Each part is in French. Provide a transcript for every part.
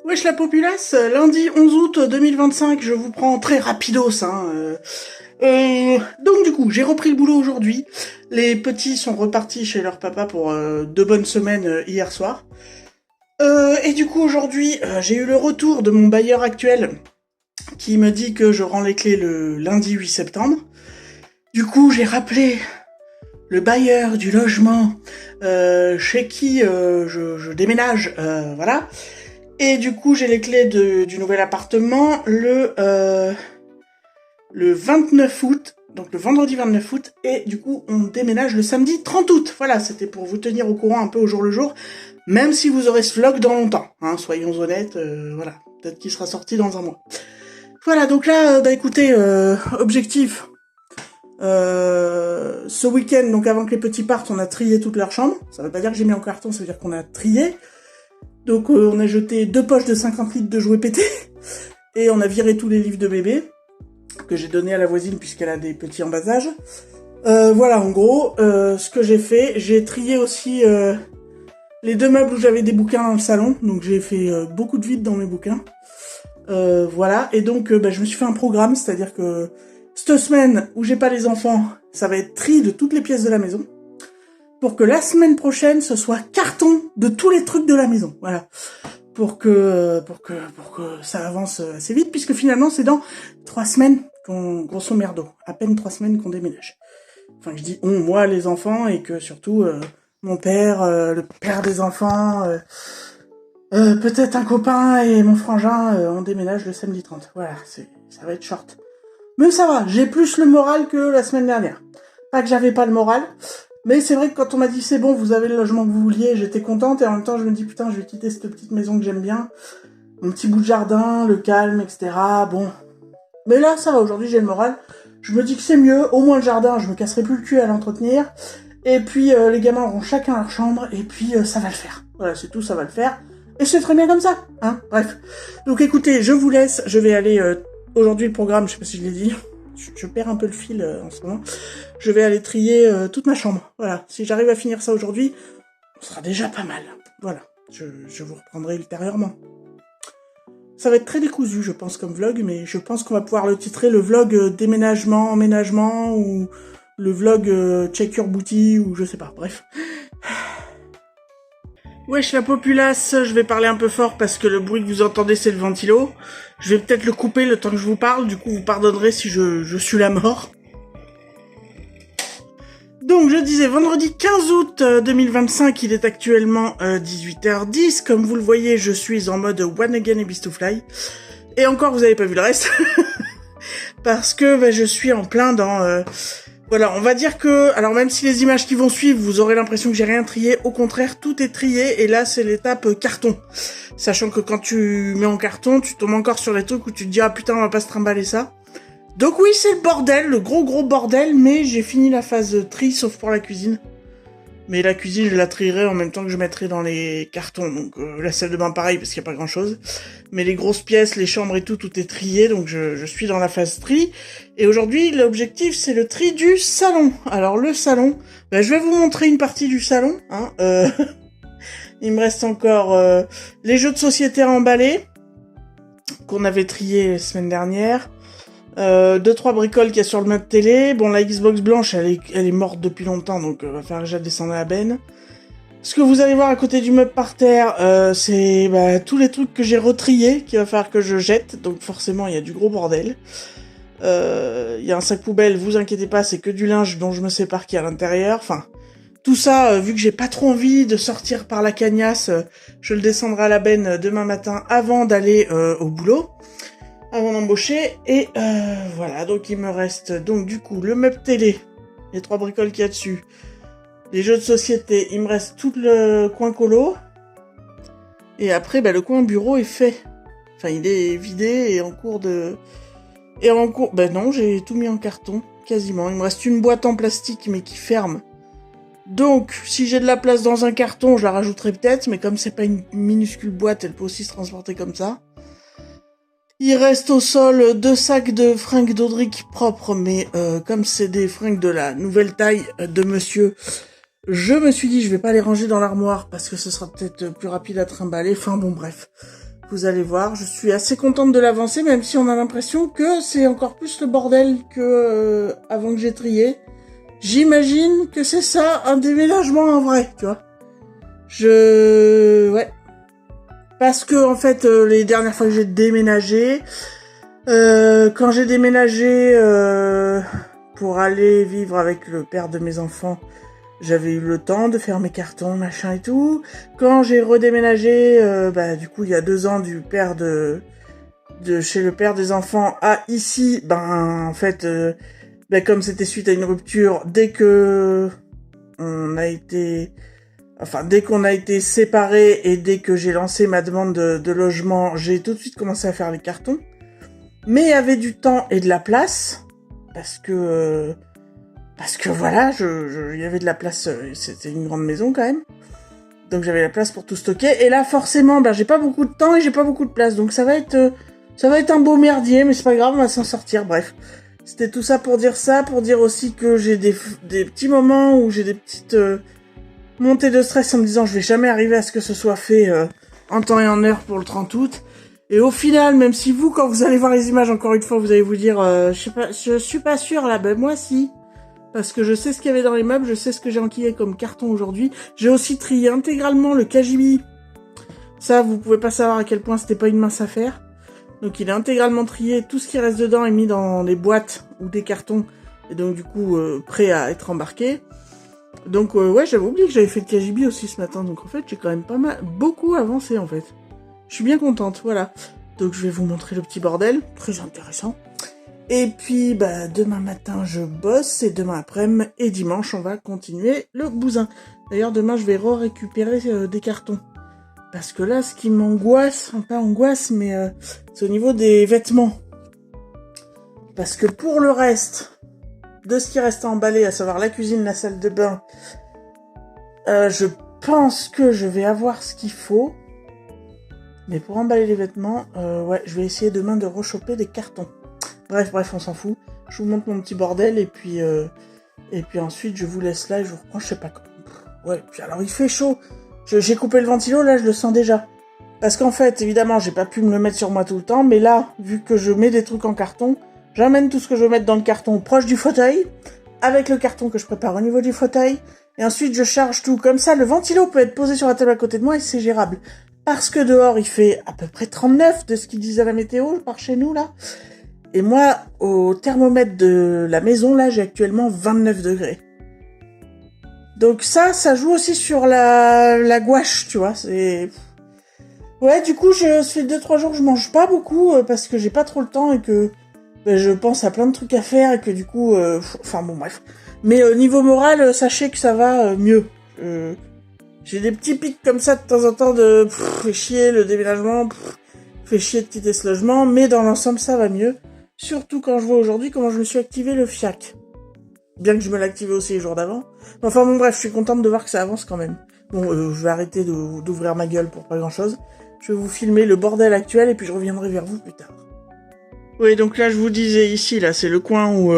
Wesh la populace, lundi 11 août 2025, je vous prends très rapidos, donc du coup, j'ai repris le boulot aujourd'hui. Les petits sont repartis chez leur papa pour 2 bonnes semaines hier soir. Et du coup, aujourd'hui, j'ai eu le retour de mon bailleur actuel qui me dit que je rends les clés le lundi 8 septembre. Du coup, j'ai rappelé le bailleur du logement chez qui je déménage, voilà. Et du coup, j'ai les clés du nouvel appartement le 29 août, donc le vendredi 29 août, et du coup, on déménage le samedi 30 août. Voilà, c'était pour vous tenir au courant un peu au jour le jour, même si vous aurez ce vlog dans longtemps, soyons honnêtes, voilà, peut-être qu'il sera sorti dans un mois. Voilà, donc là, écoutez, objectif, ce week-end, donc avant que les petits partent, on a trié toutes leurs chambres. Ça veut pas dire que j'ai mis en carton, ça veut dire qu'on a trié. Donc on a jeté 2 poches de 50 litres de jouets pétés, et on a viré tous les livres de bébé, que j'ai donné à la voisine puisqu'elle a des petits en bas âge. Voilà, en gros, ce que j'ai fait, j'ai trié aussi les 2 meubles où j'avais des bouquins dans le salon, donc j'ai fait beaucoup de vide dans mes bouquins. Voilà, et donc je me suis fait un programme, c'est-à-dire que cette semaine où j'ai pas les enfants, ça va être tri de toutes les pièces de la maison, pour que la semaine prochaine, ce soit carton de tous les trucs de la maison. Voilà. Pour que ça avance assez vite, puisque finalement, c'est dans 3 semaines grosso merdo. À peine 3 semaines qu'on déménage. Enfin, je dis moi, les enfants, et que surtout, mon père, le père des enfants, peut-être un copain et mon frangin, on déménage le samedi 30. Voilà, ça va être short. Mais ça va, j'ai plus le moral que la semaine dernière. Pas que j'avais pas le moral, mais c'est vrai que quand on m'a dit c'est bon, vous avez le logement que vous vouliez, j'étais contente, et en même temps je me dis putain, je vais quitter cette petite maison que j'aime bien, mon petit bout de jardin, le calme, etc. Bon. Mais là ça va, aujourd'hui j'ai le moral, je me dis que c'est mieux, au moins le jardin, je me casserai plus le cul à l'entretenir, et puis les gamins auront chacun leur chambre, et puis ça va le faire. Voilà, c'est tout, ça va le faire, et c'est très bien comme ça, bref. Donc écoutez, je vous laisse, je vais aller, aujourd'hui le programme, je sais pas si je l'ai dit, je perds un peu le fil en ce moment. Je vais aller trier toute ma chambre. Voilà. Si j'arrive à finir ça aujourd'hui, ce sera déjà pas mal. Voilà. Je vous reprendrai ultérieurement. Ça va être très décousu, je pense, comme vlog, mais je pense qu'on va pouvoir le titrer le vlog déménagement, emménagement, ou le vlog check your booty, ou je sais pas. Bref. Wesh la populace, je vais parler un peu fort parce que le bruit que vous entendez c'est le ventilo. Je vais peut-être le couper le temps que je vous parle, du coup vous pardonnerez si je suis la mort. Donc je disais vendredi 15 août 2025, il est actuellement 18h10. Comme vous le voyez, je suis en mode One Again et Beast to Fly. Et encore vous avez pas vu le reste. Parce que je suis en plein dans... Voilà, on va dire que, alors même si les images qui vont suivre, vous aurez l'impression que j'ai rien trié, au contraire, tout est trié, et là, c'est l'étape carton. Sachant que quand tu mets en carton, tu tombes encore sur les trucs où tu te dis, ah putain, on va pas se trimballer ça. Donc oui, c'est le bordel, le gros bordel, mais j'ai fini la phase tri, sauf pour la cuisine. Mais la cuisine, je la trierai en même temps que je mettrai dans les cartons, donc la salle de bain pareil, parce qu'il n'y a pas grand chose. Mais les grosses pièces, les chambres et tout est trié, donc je suis dans la phase tri. Et aujourd'hui, l'objectif, c'est le tri du salon. Alors le salon, je vais vous montrer une partie du salon. Il me reste encore les jeux de société à emballer, qu'on avait trié la semaine dernière. 2-3 bricoles qu'il y a sur le meuble télé. Bon, la Xbox blanche, elle est morte depuis longtemps, donc va falloir que je la descende à la benne. Ce que vous allez voir à côté du meuble par terre, c'est tous les trucs que j'ai retriés, qu'il va falloir que je jette, donc forcément il y a du gros bordel. Il y a un sac poubelle, vous inquiétez pas, c'est que du linge dont je me sépare qui est à l'intérieur, enfin... Tout ça, vu que j'ai pas trop envie de sortir par la cagnasse, je le descendrai à la benne demain matin avant d'aller au boulot. Avant d'embaucher, et voilà, donc il me reste donc du coup le meuble télé, les 3 bricoles qu'il y a dessus, les jeux de société, il me reste tout le coin colo, et après le coin bureau est fait, enfin il est vidé et en cours de... non, j'ai tout mis en carton, quasiment, il me reste une boîte en plastique mais qui ferme, donc si j'ai de la place dans un carton, je la rajouterai peut-être, mais comme c'est pas une minuscule boîte, elle peut aussi se transporter comme ça. Il reste au sol 2 sacs de fringues d'Audric propres, mais comme c'est des fringues de la nouvelle taille de monsieur, je me suis dit je vais pas les ranger dans l'armoire parce que ce sera peut-être plus rapide à trimballer. Enfin bon bref. Vous allez voir, je suis assez contente de l'avancer, même si on a l'impression que c'est encore plus le bordel que avant que j'ai trié. J'imagine que c'est ça, un déménagement en vrai, tu vois. Ouais. Parce que, en fait, les dernières fois que j'ai déménagé, quand j'ai déménagé pour aller vivre avec le père de mes enfants, j'avais eu le temps de faire mes cartons, machin et tout. Quand j'ai redéménagé, du coup, il y a 2 ans, du père de chez le père des enfants à ici, en fait, comme c'était suite à une rupture, dès qu'on a été séparés et dès que j'ai lancé ma demande de logement, j'ai tout de suite commencé à faire les cartons. Mais il y avait du temps et de la place, parce que voilà, il y avait de la place, c'était une grande maison quand même. Donc j'avais la place pour tout stocker. Et là, forcément, j'ai pas beaucoup de temps et j'ai pas beaucoup de place. Donc ça va être un beau merdier, mais c'est pas grave, on va s'en sortir, bref. C'était tout ça, pour dire aussi que j'ai des petits moments où j'ai des petites montée de stress en me disant je vais jamais arriver à ce que ce soit fait en temps et en heure pour le 30 août. Et au final, même si vous, quand vous allez voir les images, encore une fois, vous allez vous dire je suis pas sûre là, moi si. Parce que je sais ce qu'il y avait dans les meubles, je sais ce que j'ai enquillé comme carton aujourd'hui. J'ai aussi trié intégralement le KGB. Ça, vous pouvez pas savoir à quel point c'était pas une mince affaire. Donc il est intégralement trié, tout ce qui reste dedans est mis dans des boîtes ou des cartons. Et donc du coup, prêt à être embarqué. Donc j'avais oublié que j'avais fait le KGB aussi ce matin, donc en fait j'ai quand même beaucoup avancé en fait. Je suis bien contente, voilà. Donc je vais vous montrer le petit bordel, très intéressant. Et puis demain matin je bosse, et demain après-midi et dimanche on va continuer le bousin. D'ailleurs demain je vais récupérer des cartons. Parce que là ce qui m'angoisse, pas angoisse, mais c'est au niveau des vêtements. Parce que pour le reste de ce qui reste à emballer, à savoir la cuisine, la salle de bain, je pense que je vais avoir ce qu'il faut. Mais pour emballer les vêtements, je vais essayer demain de rechoper des cartons. Bref, on s'en fout. Je vous montre mon petit bordel et puis ensuite je vous laisse là et je vous reprends, je sais pas quand. Ouais, puis alors il fait chaud. J'ai coupé le ventilo, là je le sens déjà. Parce qu'en fait, évidemment, j'ai pas pu me le mettre sur moi tout le temps, mais là, vu que je mets des trucs en carton, j'emmène tout ce que je veux mettre dans le carton proche du fauteuil, avec le carton que je prépare au niveau du fauteuil, et ensuite je charge tout. Comme ça, le ventilo peut être posé sur la table à côté de moi et c'est gérable. Parce que dehors, il fait à peu près 39 de ce qu'ils disent à la météo par chez nous, là. Et moi, au thermomètre de la maison, là, j'ai actuellement 29 degrés. Donc ça joue aussi sur la gouache, tu vois, c'est... Ouais, du coup, ça fait 2-3 jours que je mange pas beaucoup, parce que j'ai pas trop le temps et que je pense à plein de trucs à faire et que du coup... bref. Mais niveau moral, sachez que ça va mieux. J'ai des petits pics comme ça de temps en temps de... fait chier le déménagement, fait chier de quitter ce logement, mais dans l'ensemble, ça va mieux. Surtout quand je vois aujourd'hui comment je me suis activé le FIAC. Bien que je me l'activais aussi les jours d'avant. Bref, je suis contente de voir que ça avance quand même. Bon, je vais arrêter d'ouvrir ma gueule pour pas grand-chose. Je vais vous filmer le bordel actuel et puis je reviendrai vers vous plus tard. Oui, donc là, je vous disais ici, là, c'est le coin où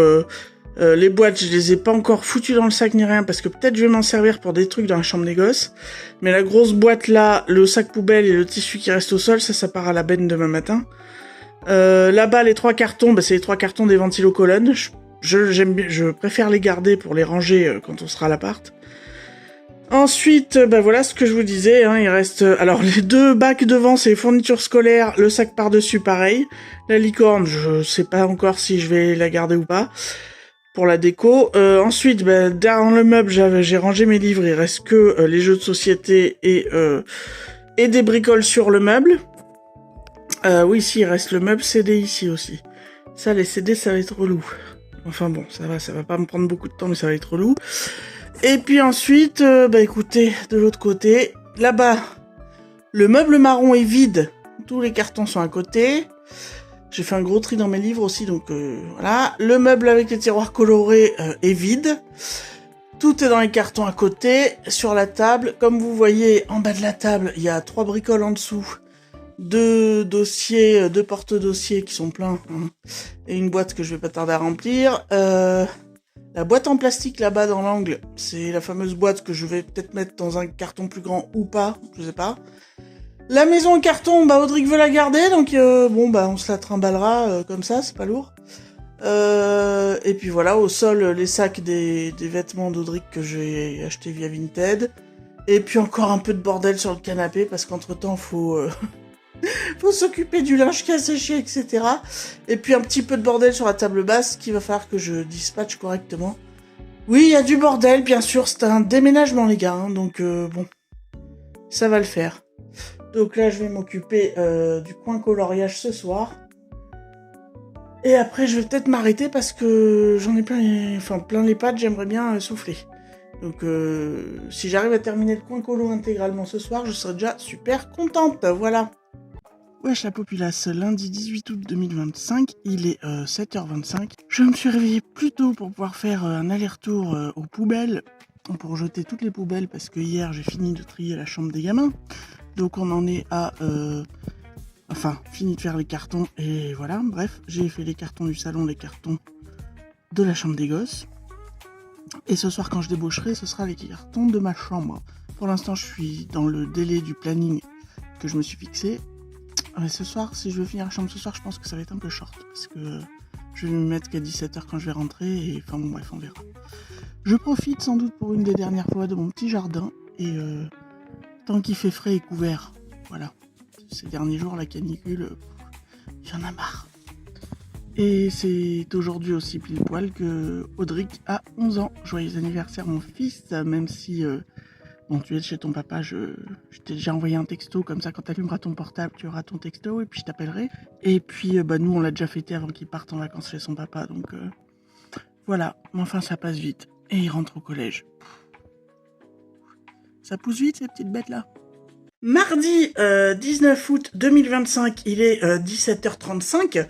les boîtes, je les ai pas encore foutues dans le sac ni rien, parce que peut-être je vais m'en servir pour des trucs dans la chambre des gosses. Mais la grosse boîte là, le sac poubelle et le tissu qui reste au sol, ça part à la benne demain matin. Là-bas, les 3 cartons, c'est les 3 cartons des ventilocolonnes. Je préfère les garder pour les ranger quand on sera à l'appart. Ensuite, voilà ce que je vous disais, hein, il reste... alors, les 2 bacs devant, c'est les fournitures scolaires, le sac par-dessus, pareil. La licorne, je sais pas encore si je vais la garder ou pas, pour la déco. Ensuite, dans le meuble, j'ai rangé mes livres, il reste que les jeux de société et des bricoles sur le meuble. Oui, ici, il reste le meuble CD ici aussi. Ça, les CD, ça va être relou. Enfin bon, ça va pas me prendre beaucoup de temps, mais ça va être relou. Et puis ensuite, écoutez, de l'autre côté, là-bas, le meuble marron est vide. Tous les cartons sont à côté. J'ai fait un gros tri dans mes livres aussi, donc voilà. Le meuble avec les tiroirs colorés est vide. Tout est dans les cartons à côté, sur la table. Comme vous voyez, en bas de la table, il y a 3 bricoles en dessous. 2 dossiers, 2 porte-dossiers qui sont pleins, hein, et une boîte que je vais pas tarder à remplir. La boîte en plastique là-bas dans l'angle, c'est la fameuse boîte que je vais peut-être mettre dans un carton plus grand ou pas, je sais pas. La maison en carton, bah Audric veut la garder, donc bon bah on se la trimballera comme ça, c'est pas lourd. Et puis voilà, au sol, les sacs des vêtements d'Audric que j'ai acheté via Vinted. Et puis encore un peu de bordel sur le canapé, parce qu'entre-temps, faut s'occuper du linge qui a séché, etc. Et puis un petit peu de bordel sur la table basse, qu'il va falloir que je dispatche correctement. Oui, il y a du bordel, bien sûr, c'est un déménagement, les gars, hein, donc bon, ça va le faire. Donc là, je vais m'occuper du coin coloriage ce soir. Et après, je vais peut-être m'arrêter parce que j'en ai plein les pattes, j'aimerais bien souffler. Donc si j'arrive à terminer le coin colo intégralement ce soir, je serai déjà super contente, voilà. Wesh la populace, lundi 18 août 2025, il est 7h25. Je me suis réveillée plus tôt pour pouvoir faire un aller-retour aux poubelles, pour jeter toutes les poubelles, parce que hier j'ai fini de trier la chambre des gamins. Donc on en est à... fini de faire les cartons, et voilà, bref, j'ai fait les cartons du salon, les cartons de la chambre des gosses. Et ce soir, quand je débaucherai, ce sera les cartons de ma chambre. Pour l'instant, je suis dans le délai du planning que je me suis fixé. Mais ce soir, si je veux finir la chambre ce soir, je pense que ça va être un peu short. Parce que je vais me mettre qu'à 17h quand je vais rentrer. Et enfin bon, bref, on verra. Je profite sans doute pour une des dernières fois de mon petit jardin. Et tant qu'il fait frais et couvert, voilà. Ces derniers jours, la canicule, j'en ai marre. Et c'est aujourd'hui aussi pile poil que Audric a 11 ans. Joyeux anniversaire mon fils, même si tu es chez ton papa, je t'ai déjà envoyé un texto, comme ça quand tu allumeras ton portable, tu auras ton texto et puis je t'appellerai. Et puis nous on l'a déjà fêté avant qu'il parte en vacances chez son papa, donc voilà, mais enfin ça passe vite. Et il rentre au collège. Ça pousse vite ces petites bêtes là. Mardi 19 août 2025, il est 17h35.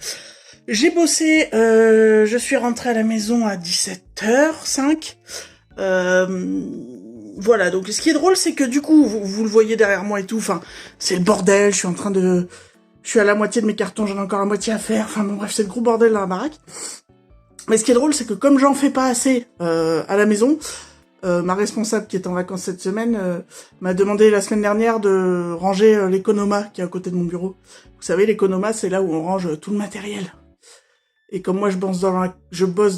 J'ai bossé, je suis rentrée à la maison à 17h05. Voilà, donc ce qui est drôle, c'est que du coup, vous le voyez derrière moi et tout, enfin, c'est le bordel, je suis à la moitié de mes cartons, j'en ai encore la moitié à faire, enfin bon bref, c'est le gros bordel dans la baraque. Mais ce qui est drôle, c'est que comme j'en fais pas assez à la maison, ma responsable qui est en vacances cette semaine m'a demandé la semaine dernière de ranger l'économa qui est à côté de mon bureau. Vous savez, l'économa, c'est là où on range tout le matériel. Et comme moi je bosse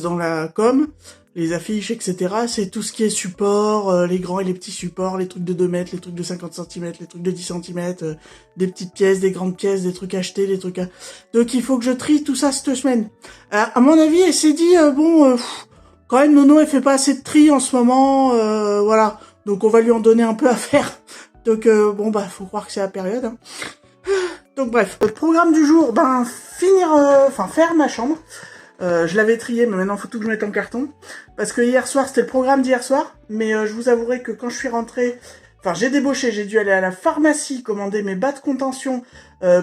dans la com, les affiches, etc., c'est tout ce qui est support, les grands et les petits supports, les trucs de 2 mètres, les trucs de 50 cm, les trucs de 10 cm, des petites pièces, des grandes pièces, des trucs achetés, des trucs à... Donc il faut que je trie tout ça cette semaine. À mon avis, elle s'est dit, quand même Nono elle fait pas assez de tri en ce moment, voilà. Donc on va lui en donner un peu à faire. Donc faut croire que c'est la période, hein. Donc bref, le programme du jour, faire ma chambre. Je l'avais trié, mais maintenant faut tout que je mette en carton. Parce que hier soir, c'était le programme d'hier soir. Mais je vous avouerai que quand je suis rentrée, j'ai débauché, j'ai dû aller à la pharmacie, commander mes bas de contention,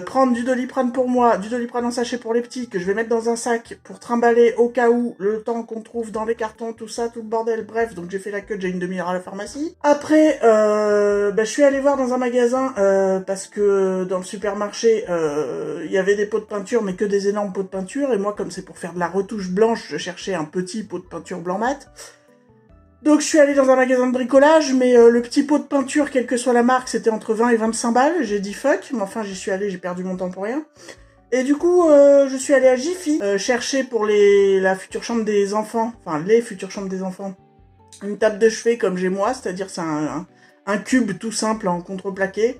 prendre du Doliprane pour moi, du Doliprane en sachet pour les petits, que je vais mettre dans un sac pour trimballer au cas où, le temps qu'on trouve dans les cartons, tout ça, tout le bordel, bref, donc j'ai fait la queue, j'ai une demi-heure à la pharmacie. Après, je suis allée voir dans un magasin, parce que dans le supermarché, il y avait des pots de peinture, mais que des énormes pots de peinture, et moi, comme c'est pour faire de la retouche blanche, je cherchais un petit pot de peinture blanc mat. Donc je suis allée dans un magasin de bricolage, mais le petit pot de peinture, quelle que soit la marque, c'était entre 20 et 25 balles. J'ai dit fuck, mais enfin j'y suis allée, j'ai perdu mon temps pour rien. Et du coup, je suis allée à Jiffy chercher pour la future chambre des enfants, les futures chambres des enfants, une table de chevet comme j'ai moi, c'est-à-dire c'est un cube tout simple en contreplaqué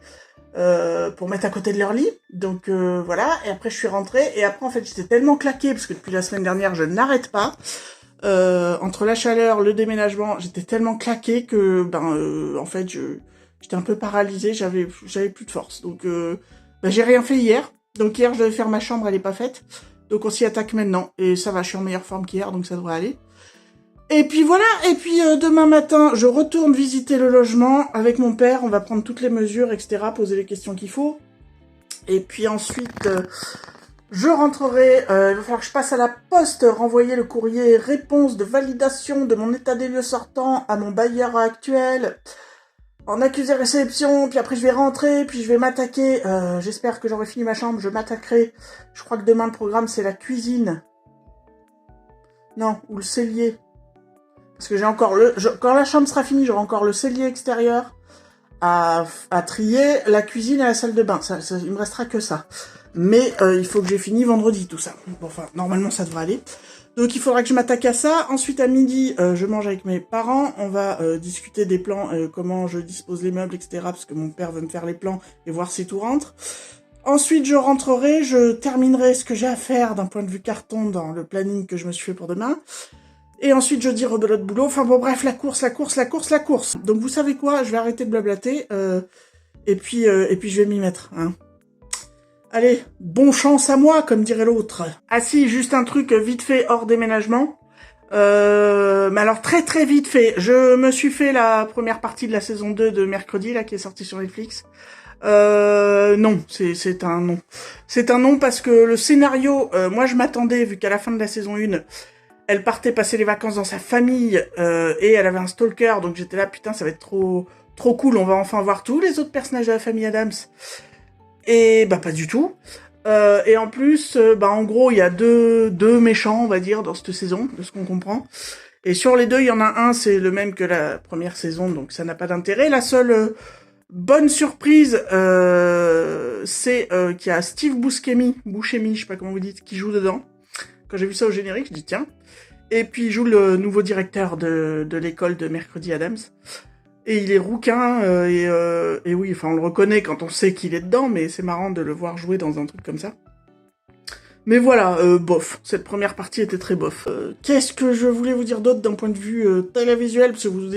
pour mettre à côté de leur lit. Donc voilà, et après je suis rentrée, et après en fait j'étais tellement claquée, parce que depuis la semaine dernière je n'arrête pas. Entre la chaleur, le déménagement, j'étais tellement claquée que en fait j'étais un peu paralysée, j'avais plus de force. Donc j'ai rien fait hier. Donc hier je devais faire ma chambre, elle est pas faite. Donc on s'y attaque maintenant et ça va, je suis en meilleure forme qu'hier, donc ça devrait aller. Et puis voilà, et puis demain matin, je retourne visiter le logement avec mon père, on va prendre toutes les mesures, etc., poser les questions qu'il faut. Et puis ensuite je rentrerai, il va falloir que je passe à la poste, renvoyer le courrier réponse de validation de mon état des lieux sortant à mon bailleur actuel, en accusé-réception, puis après je vais rentrer, puis je vais m'attaquer, j'espère que j'aurai fini ma chambre, je m'attaquerai, je crois que demain le programme c'est la cuisine, non, ou le cellier, parce que j'ai encore quand la chambre sera finie, j'aurai encore le cellier extérieur, à trier la cuisine et la salle de bain. Il me restera que ça. Mais il faut que j'ai fini vendredi tout ça. Bon, enfin, normalement ça devrait aller. Donc il faudra que je m'attaque à ça. Ensuite à midi, je mange avec mes parents. On va discuter des plans, comment je dispose les meubles, etc. Parce que mon père veut me faire les plans et voir si tout rentre. Ensuite je rentrerai, je terminerai ce que j'ai à faire d'un point de vue carton dans le planning que je me suis fait pour demain. Et ensuite jeudi rebelote boulot. Enfin bon bref, la course. Donc vous savez quoi, je vais arrêter de blablater. Et puis je vais m'y mettre. Hein. Allez, bon chance à moi, comme dirait l'autre. Ah si, juste un truc vite fait hors déménagement. Mais alors très très vite fait. Je me suis fait la première partie de la saison 2 de Mercredi, là, qui est sortie sur Netflix. Non, c'est un non. C'est un non parce que le scénario, moi je m'attendais, vu qu'à la fin de la saison 1, elle partait passer les vacances dans sa famille, et elle avait un stalker, donc j'étais là, putain, ça va être trop cool, on va enfin voir tous les autres personnages de la famille Addams. Et bah pas du tout. Et en plus, en gros, il y a deux méchants, on va dire, dans cette saison, de ce qu'on comprend. Et sur les deux, il y en a un, c'est le même que la première saison, donc ça n'a pas d'intérêt. La seule bonne surprise, c'est qu'il y a Steve Buscemi, je sais pas comment vous dites, qui joue dedans. Quand j'ai vu ça au générique, je dis tiens. Et puis il joue le nouveau directeur de l'école de Mercredi Addams. Et il est rouquin, et oui, enfin on le reconnaît quand on sait qu'il est dedans, mais c'est marrant de le voir jouer dans un truc comme ça. Mais voilà, bof, cette première partie était très bof. Qu'est-ce que je voulais vous dire d'autre d'un point de vue télévisuel, parce que vous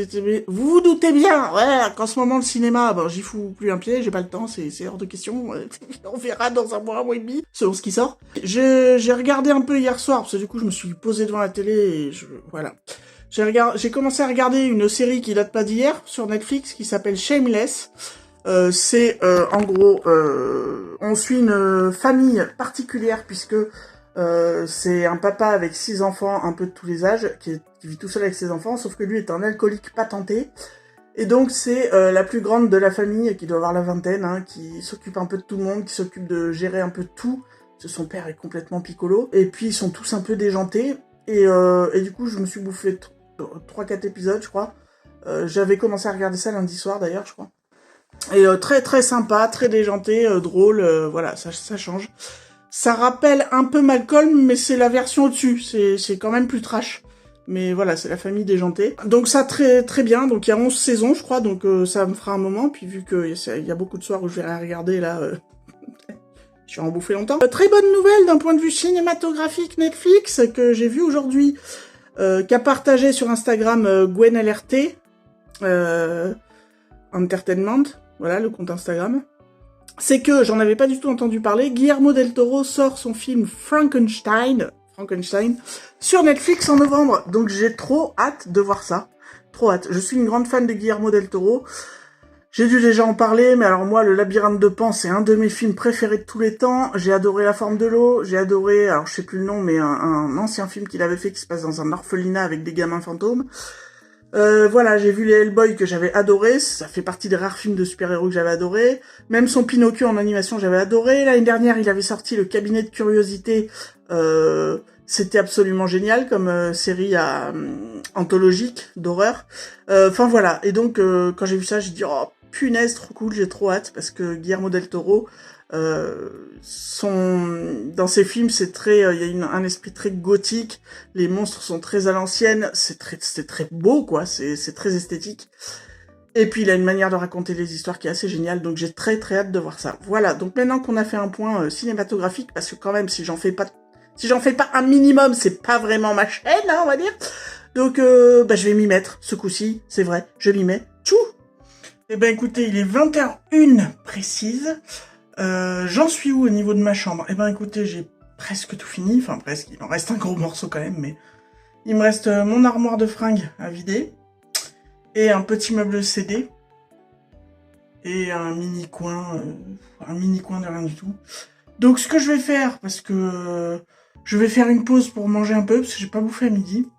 vous doutez bien, ouais, qu'en ce moment le cinéma, j'y fous plus un pied, j'ai pas le temps, c'est hors de question, on verra dans un mois et demi, selon ce qui sort. J'ai regardé un peu hier soir, parce que du coup je me suis posé devant la télé, et voilà. J'ai commencé à regarder une série qui date pas d'hier, sur Netflix, qui s'appelle Shameless. C'est en gros, on suit une famille particulière puisque c'est un papa avec 6 enfants, un peu de tous les âges, qui vit tout seul avec ses enfants, sauf que lui est un alcoolique patenté. Et donc c'est la plus grande de la famille, qui doit avoir la vingtaine, hein, qui s'occupe un peu de tout le monde, qui s'occupe de gérer un peu tout. Parce que son père est complètement picolo. Et puis ils sont tous un peu déjantés. Et du coup je me suis bouffé 3-4 épisodes, je crois. J'avais commencé à regarder ça lundi soir d'ailleurs, je crois. Et très très sympa, très déjanté, drôle, voilà, ça change. Ça rappelle un peu Malcolm, mais c'est la version au-dessus, c'est quand même plus trash. Mais voilà, c'est la famille déjantée. Donc ça très très bien, donc il y a 11 saisons je crois, donc ça me fera un moment, puis vu qu'il y a beaucoup de soirs où je vais regarder là, je vais en bouffer longtemps. Très bonne nouvelle d'un point de vue cinématographique Netflix, que j'ai vu aujourd'hui, qu'a partagé sur Instagram Gwen LRT, Entertainment, voilà le compte Instagram, c'est que j'en avais pas du tout entendu parler. Guillermo del Toro sort son film Frankenstein sur Netflix en novembre, donc j'ai trop hâte de voir ça, trop hâte. Je suis une grande fan de Guillermo del Toro, j'ai dû déjà en parler, mais alors moi, Le Labyrinthe de Pan, c'est un de mes films préférés de tous les temps. J'ai adoré La Forme de l'eau, j'ai adoré, alors je sais plus le nom, mais un ancien film qu'il avait fait qui se passe dans un orphelinat avec des gamins fantômes. Voilà, j'ai vu les Hellboy que j'avais adoré, ça fait partie des rares films de super-héros que j'avais adoré. Même son Pinocchio en animation, j'avais adoré. L'année dernière, il avait sorti Le Cabinet de Curiosité, c'était absolument génial comme série anthologique d'horreur. Enfin voilà, et donc quand j'ai vu ça, j'ai dit oh punaise, trop cool, j'ai trop hâte, parce que Guillermo del Toro, dans ses films, c'est très, il y a un esprit très gothique, les monstres sont très à l'ancienne, c'est très beau, quoi, c'est très esthétique. Et puis il a une manière de raconter les histoires qui est assez géniale, donc j'ai très très hâte de voir ça. Voilà, donc maintenant qu'on a fait un point cinématographique, parce que quand même, si j'en fais pas un minimum, c'est pas vraiment ma chaîne, hein, on va dire. Donc, je vais m'y mettre, ce coup-ci, c'est vrai, je m'y mets. Tchou! Eh ben écoutez, il est 21h précise. J'en suis où au niveau de ma chambre? Eh ben écoutez, j'ai presque tout fini, enfin presque, il en reste un gros morceau quand même, mais il me reste mon armoire de fringues à vider, et un petit meuble CD, et un mini coin de rien du tout. Donc ce que je vais faire, parce que je vais faire une pause pour manger un peu, parce que j'ai pas bouffé à midi,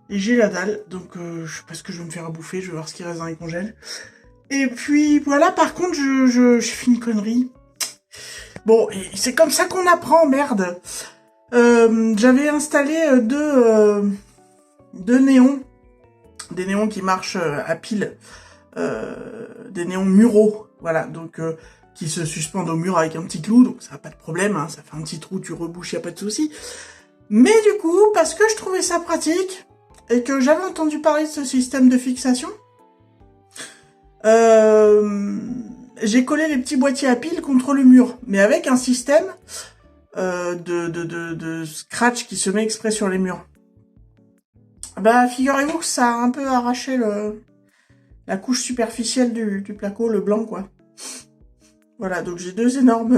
et j'ai la dalle, donc je sais pas ce que je vais me faire à bouffer, je vais voir ce qui reste dans les congèles. Et puis voilà, par contre, j'ai fait une connerie. Bon, c'est comme ça qu'on apprend, merde. J'avais installé deux néons, des néons qui marchent à pile, des néons muraux, voilà, donc qui se suspendent au mur avec un petit clou, donc ça n'a pas de problème, hein, ça fait un petit trou, tu rebouches, y a pas de souci. Mais du coup, parce que je trouvais ça pratique, et que j'avais entendu parler de ce système de fixation, j'ai collé les petits boîtiers à piles contre le mur, mais avec un système de scratch qui se met exprès sur les murs. Bah, figurez-vous que ça a un peu arraché la couche superficielle du placo, le blanc, quoi. Voilà, donc j'ai deux énormes...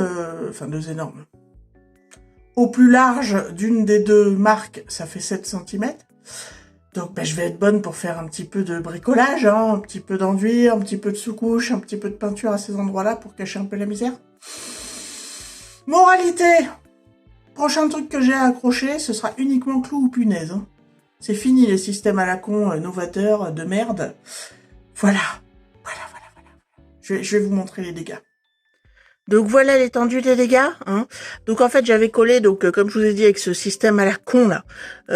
Au plus large d'une des deux marques, ça fait 7 cm. Donc je vais être bonne pour faire un petit peu de bricolage, hein, un petit peu d'enduit, un petit peu de sous-couche, un petit peu de peinture à ces endroits-là pour cacher un peu la misère. Moralité, prochain truc que j'ai à accrocher, ce sera uniquement clou ou punaise. Hein. C'est fini les systèmes à la con, novateurs, de merde. Voilà. Je vais vous montrer les dégâts. Donc voilà l'étendue des dégâts. Hein. Donc en fait j'avais collé, comme je vous ai dit avec ce système à la con là,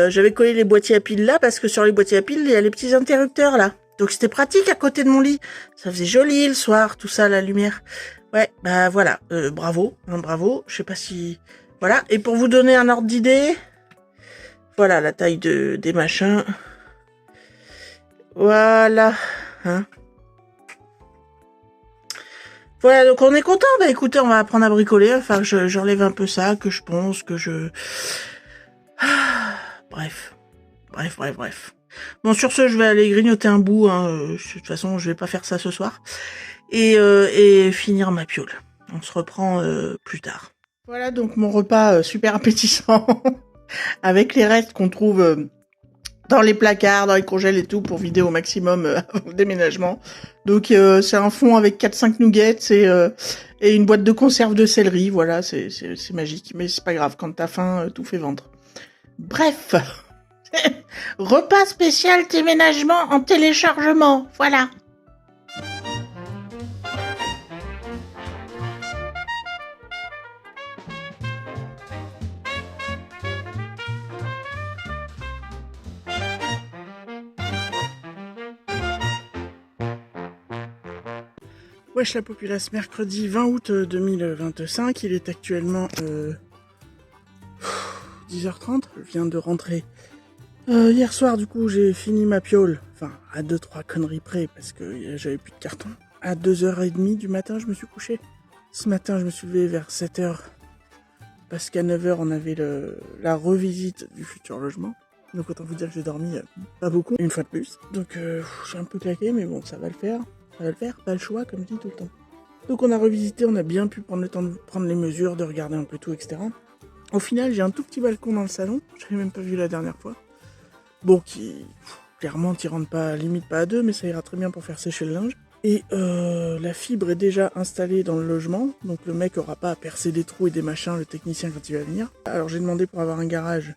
j'avais collé les boîtiers à piles là parce que sur les boîtiers à piles il y a les petits interrupteurs là. Donc c'était pratique à côté de mon lit. Ça faisait joli le soir, tout ça, la lumière. Ouais, bah voilà, bravo, hein, bravo. Je sais pas si... Voilà, et pour vous donner un ordre d'idée, voilà la taille des machins. Voilà, hein. Voilà, donc on est content. Bah écoutez, on va apprendre à bricoler. Enfin, j'enlève un peu ça, que je pense, que je... Bref. Bon, sur ce, je vais aller grignoter un bout. Hein. De toute façon, je vais pas faire ça ce soir. Et finir ma piole. On se reprend plus tard. Voilà donc mon repas super appétissant. Avec les restes qu'on trouve... dans les placards, dans les congèles et tout, pour vider au maximum avant le déménagement. Donc c'est un fond avec 4-5 nuggets et une boîte de conserve de céleri. Voilà, c'est magique. Mais c'est pas grave, quand t'as faim, tout fait ventre. Bref, repas spécial déménagement en téléchargement. Voilà. Wesh la populace, mercredi 20 août 2025, il est actuellement 10h30, je viens de rentrer. Hier soir du coup j'ai fini ma piole, enfin à 2-3 conneries près parce que j'avais plus de carton. À 2h30 du matin je me suis couché. Ce matin je me suis levé vers 7h parce qu'à 9h on avait la revisite du futur logement. Donc autant vous dire que j'ai dormi pas beaucoup, une fois de plus. Donc je suis un peu claqué mais bon ça va le faire. Ça va le faire, pas le choix, comme je dis tout le temps. Donc on a revisité, on a bien pu prendre le temps de prendre les mesures, de regarder un peu tout, etc. Au final, j'ai un tout petit balcon dans le salon, j'avais même pas vu la dernière fois. Bon, qui, clairement, t'y rentres pas, limite pas à 2, mais ça ira très bien pour faire sécher le linge. Et la fibre est déjà installée dans le logement, donc le mec aura pas à percer des trous et des machins, le technicien, quand il va venir. Alors j'ai demandé pour avoir un garage.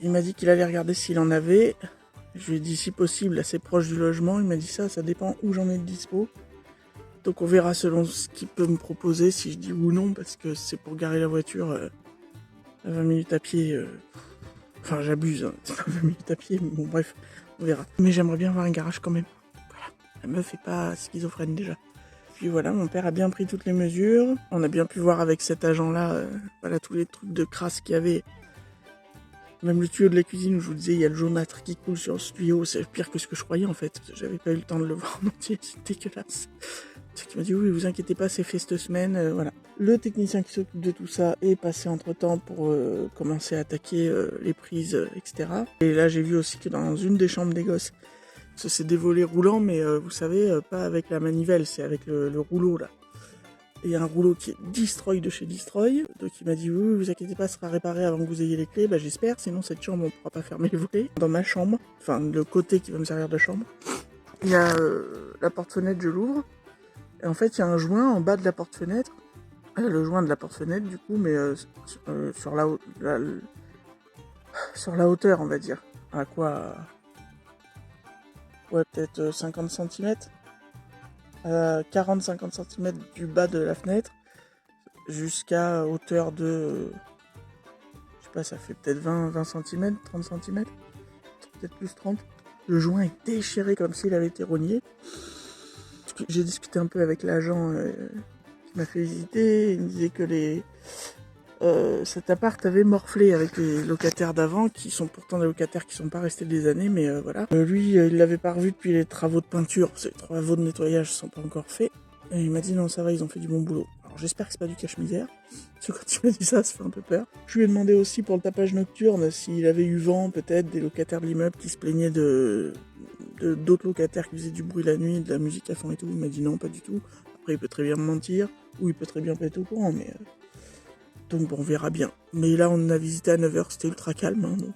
Il m'a dit qu'il allait regarder s'il en avait. Je lui ai dit si possible assez proche du logement, il m'a dit ça dépend où j'en ai de dispo. Donc on verra selon ce qu'il peut me proposer, si je dis oui ou non, parce que c'est pour garer la voiture à 20 minutes à pied. Enfin j'abuse, hein. C'est pas 20 minutes à pied, mais bon bref, on verra. Mais j'aimerais bien avoir un garage quand même. Voilà, la meuf est pas schizophrène déjà. Puis voilà, mon père a bien pris toutes les mesures. On a bien pu voir avec cet agent-là, voilà tous les trucs de crasse qu'il y avait. Même le tuyau de la cuisine où je vous disais, il y a le jaunâtre qui coule sur ce tuyau, c'est pire que ce que je croyais en fait. J'avais pas eu le temps de le voir en entier, c'est dégueulasse. C'est qui m'a dit oui, vous inquiétez pas, c'est fait cette semaine, voilà. Le technicien qui s'occupe de tout ça est passé entre temps pour commencer à attaquer les prises, etc. Et là j'ai vu aussi que dans une des chambres des gosses, ça c'est des volets roulants, mais vous savez, pas avec la manivelle, c'est avec le rouleau là. Il y a un rouleau qui est Destroy de chez Destroy. Donc il m'a dit oui, vous inquiétez pas, ça sera réparé avant que vous ayez les clés. Bah j'espère, sinon cette chambre on pourra pas fermer les volets. Dans ma chambre, enfin le côté qui va me servir de chambre, il y a la porte-fenêtre, je l'ouvre. Et en fait il y a un joint en bas de la porte-fenêtre. Le joint de la porte-fenêtre du coup, mais sur la hauteur on va dire. À quoi? Ouais, peut-être 50 cm. 40-50 cm du bas de la fenêtre jusqu'à hauteur de, je sais pas, ça fait peut-être 20 cm, 30 cm, peut-être plus 30. Le joint est déchiré comme s'il avait été rogné. j'ai discuté un peu avec l'agent qui m'a fait visiter. Il me disait que cet appart avait morflé avec les locataires d'avant, qui sont pourtant des locataires qui sont pas restés des années, mais voilà. Lui, il l'avait pas revu depuis les travaux de peinture, parce que les travaux de nettoyage sont pas encore faits. Et il m'a dit non, ça va, ils ont fait du bon boulot. Alors j'espère que c'est pas du cache-misère, parce que quand il m'a dit ça fait un peu peur. Je lui ai demandé aussi pour le tapage nocturne s'il avait eu vent, peut-être, des locataires de l'immeuble qui se plaignaient d'autres locataires qui faisaient du bruit la nuit, de la musique à fond et tout. Il m'a dit non, pas du tout. Après, il peut très bien me mentir, ou il peut très bien pas être au courant, mais... Donc bon, on verra bien. Mais là, on a visité à 9h, c'était ultra calme, hein, donc...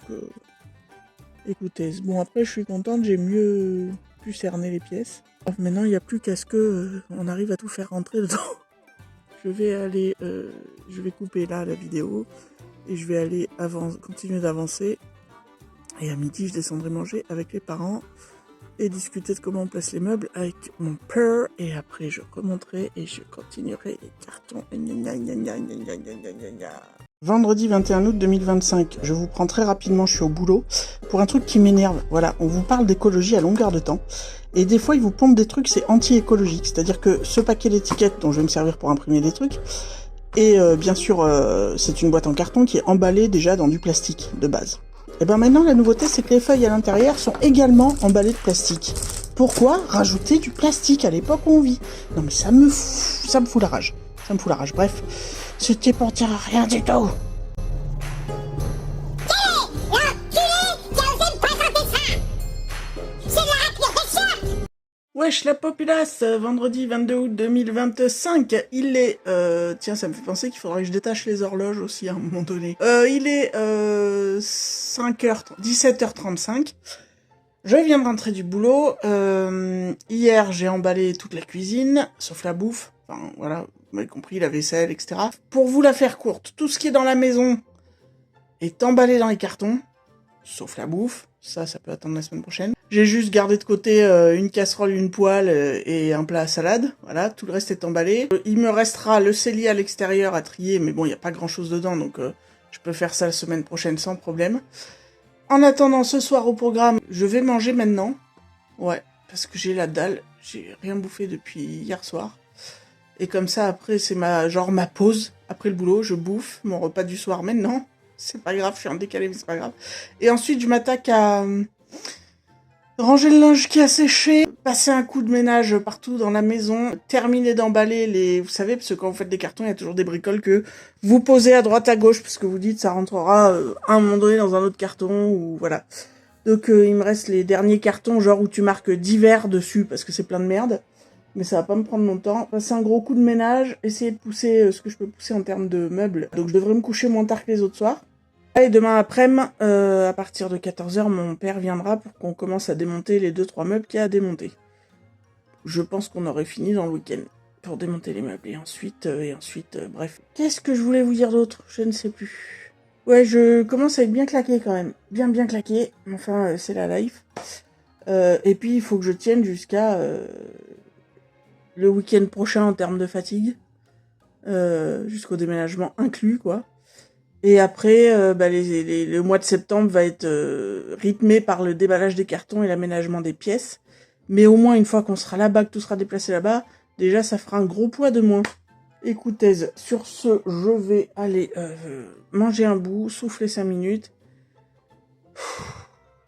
Écoutez, bon après, je suis contente, j'ai mieux pu cerner les pièces. Maintenant, il n'y a plus qu'à ce que on arrive à tout faire rentrer dedans. Je vais couper là la vidéo, et je vais aller continuer d'avancer. Et à midi, je descendrai manger avec les parents, et discuter de comment on place les meubles avec mon père, et après je remonterai et je continuerai les cartons. Vendredi 21 août 2025, je vous prends très rapidement, je suis au boulot, pour un truc qui m'énerve. Voilà, on vous parle d'écologie à longueur de temps, et des fois ils vous pompent des trucs, c'est anti-écologique, c'est-à-dire que ce paquet d'étiquettes dont je vais me servir pour imprimer des trucs, et bien sûr c'est une boîte en carton qui est emballée déjà dans du plastique de base. Et ben maintenant la nouveauté c'est que les feuilles à l'intérieur sont également emballées de plastique. Pourquoi rajouter du plastique à l'époque où on vit? Non mais ça me fout la rage. Ça me fout la rage. Bref, c'était pour dire rien du tout. Wesh la populace, vendredi 22 août 2025, il est... Tiens, ça me fait penser qu'il faudrait que je détache les horloges aussi à un moment donné. Il est 17h35. Je viens de rentrer du boulot. Hier, j'ai emballé toute la cuisine, sauf la bouffe. Enfin, voilà, vous m'avez compris, la vaisselle, etc. Pour vous la faire courte, tout ce qui est dans la maison est emballé dans les cartons, sauf la bouffe. Ça peut attendre la semaine prochaine. J'ai juste gardé de côté une casserole, une poêle et un plat à salade. Voilà, tout le reste est emballé. Il me restera le cellier à l'extérieur à trier, mais bon, il n'y a pas grand-chose dedans, donc je peux faire ça la semaine prochaine sans problème. En attendant, ce soir au programme, je vais manger maintenant. Ouais, parce que j'ai la dalle. J'ai rien bouffé depuis hier soir. Et comme ça, après, c'est ma pause. Après le boulot, je bouffe mon repas du soir maintenant. C'est pas grave, je suis en décalé, mais c'est pas grave. Et ensuite, je m'attaque à ranger le linge qui a séché, passer un coup de ménage partout dans la maison, terminer d'emballer les... Vous savez, parce que quand vous faites des cartons, il y a toujours des bricoles que vous posez à droite à gauche, parce que vous dites ça rentrera à un moment donné dans un autre carton, ou voilà. Donc il me reste les derniers cartons, genre où tu marques divers dessus, parce que c'est plein de merde. Mais ça va pas me prendre longtemps. Passer un gros coup de ménage, essayer de pousser ce que je peux pousser en termes de meubles. Donc je devrais me coucher moins tard que les autres soirs. Et demain après-midi, à partir de 14h, mon père viendra pour qu'on commence à démonter les 2-3 meubles qu'il y a à démonter. Je pense qu'on aurait fini dans le week-end pour démonter les meubles. Et ensuite, bref. Qu'est-ce que je voulais vous dire d'autre? Je ne sais plus. Ouais, je commence à être bien claqué quand même. Bien claqué. Enfin, c'est la life. Et puis, il faut que je tienne jusqu'à le week-end prochain en termes de fatigue. Jusqu'au déménagement inclus, quoi. Et après, le mois de septembre va être rythmé par le déballage des cartons et l'aménagement des pièces. Mais au moins, une fois qu'on sera là-bas, que tout sera déplacé là-bas, déjà, ça fera un gros poids de moins. Écoutez, sur ce, je vais aller manger un bout, souffler 5 minutes.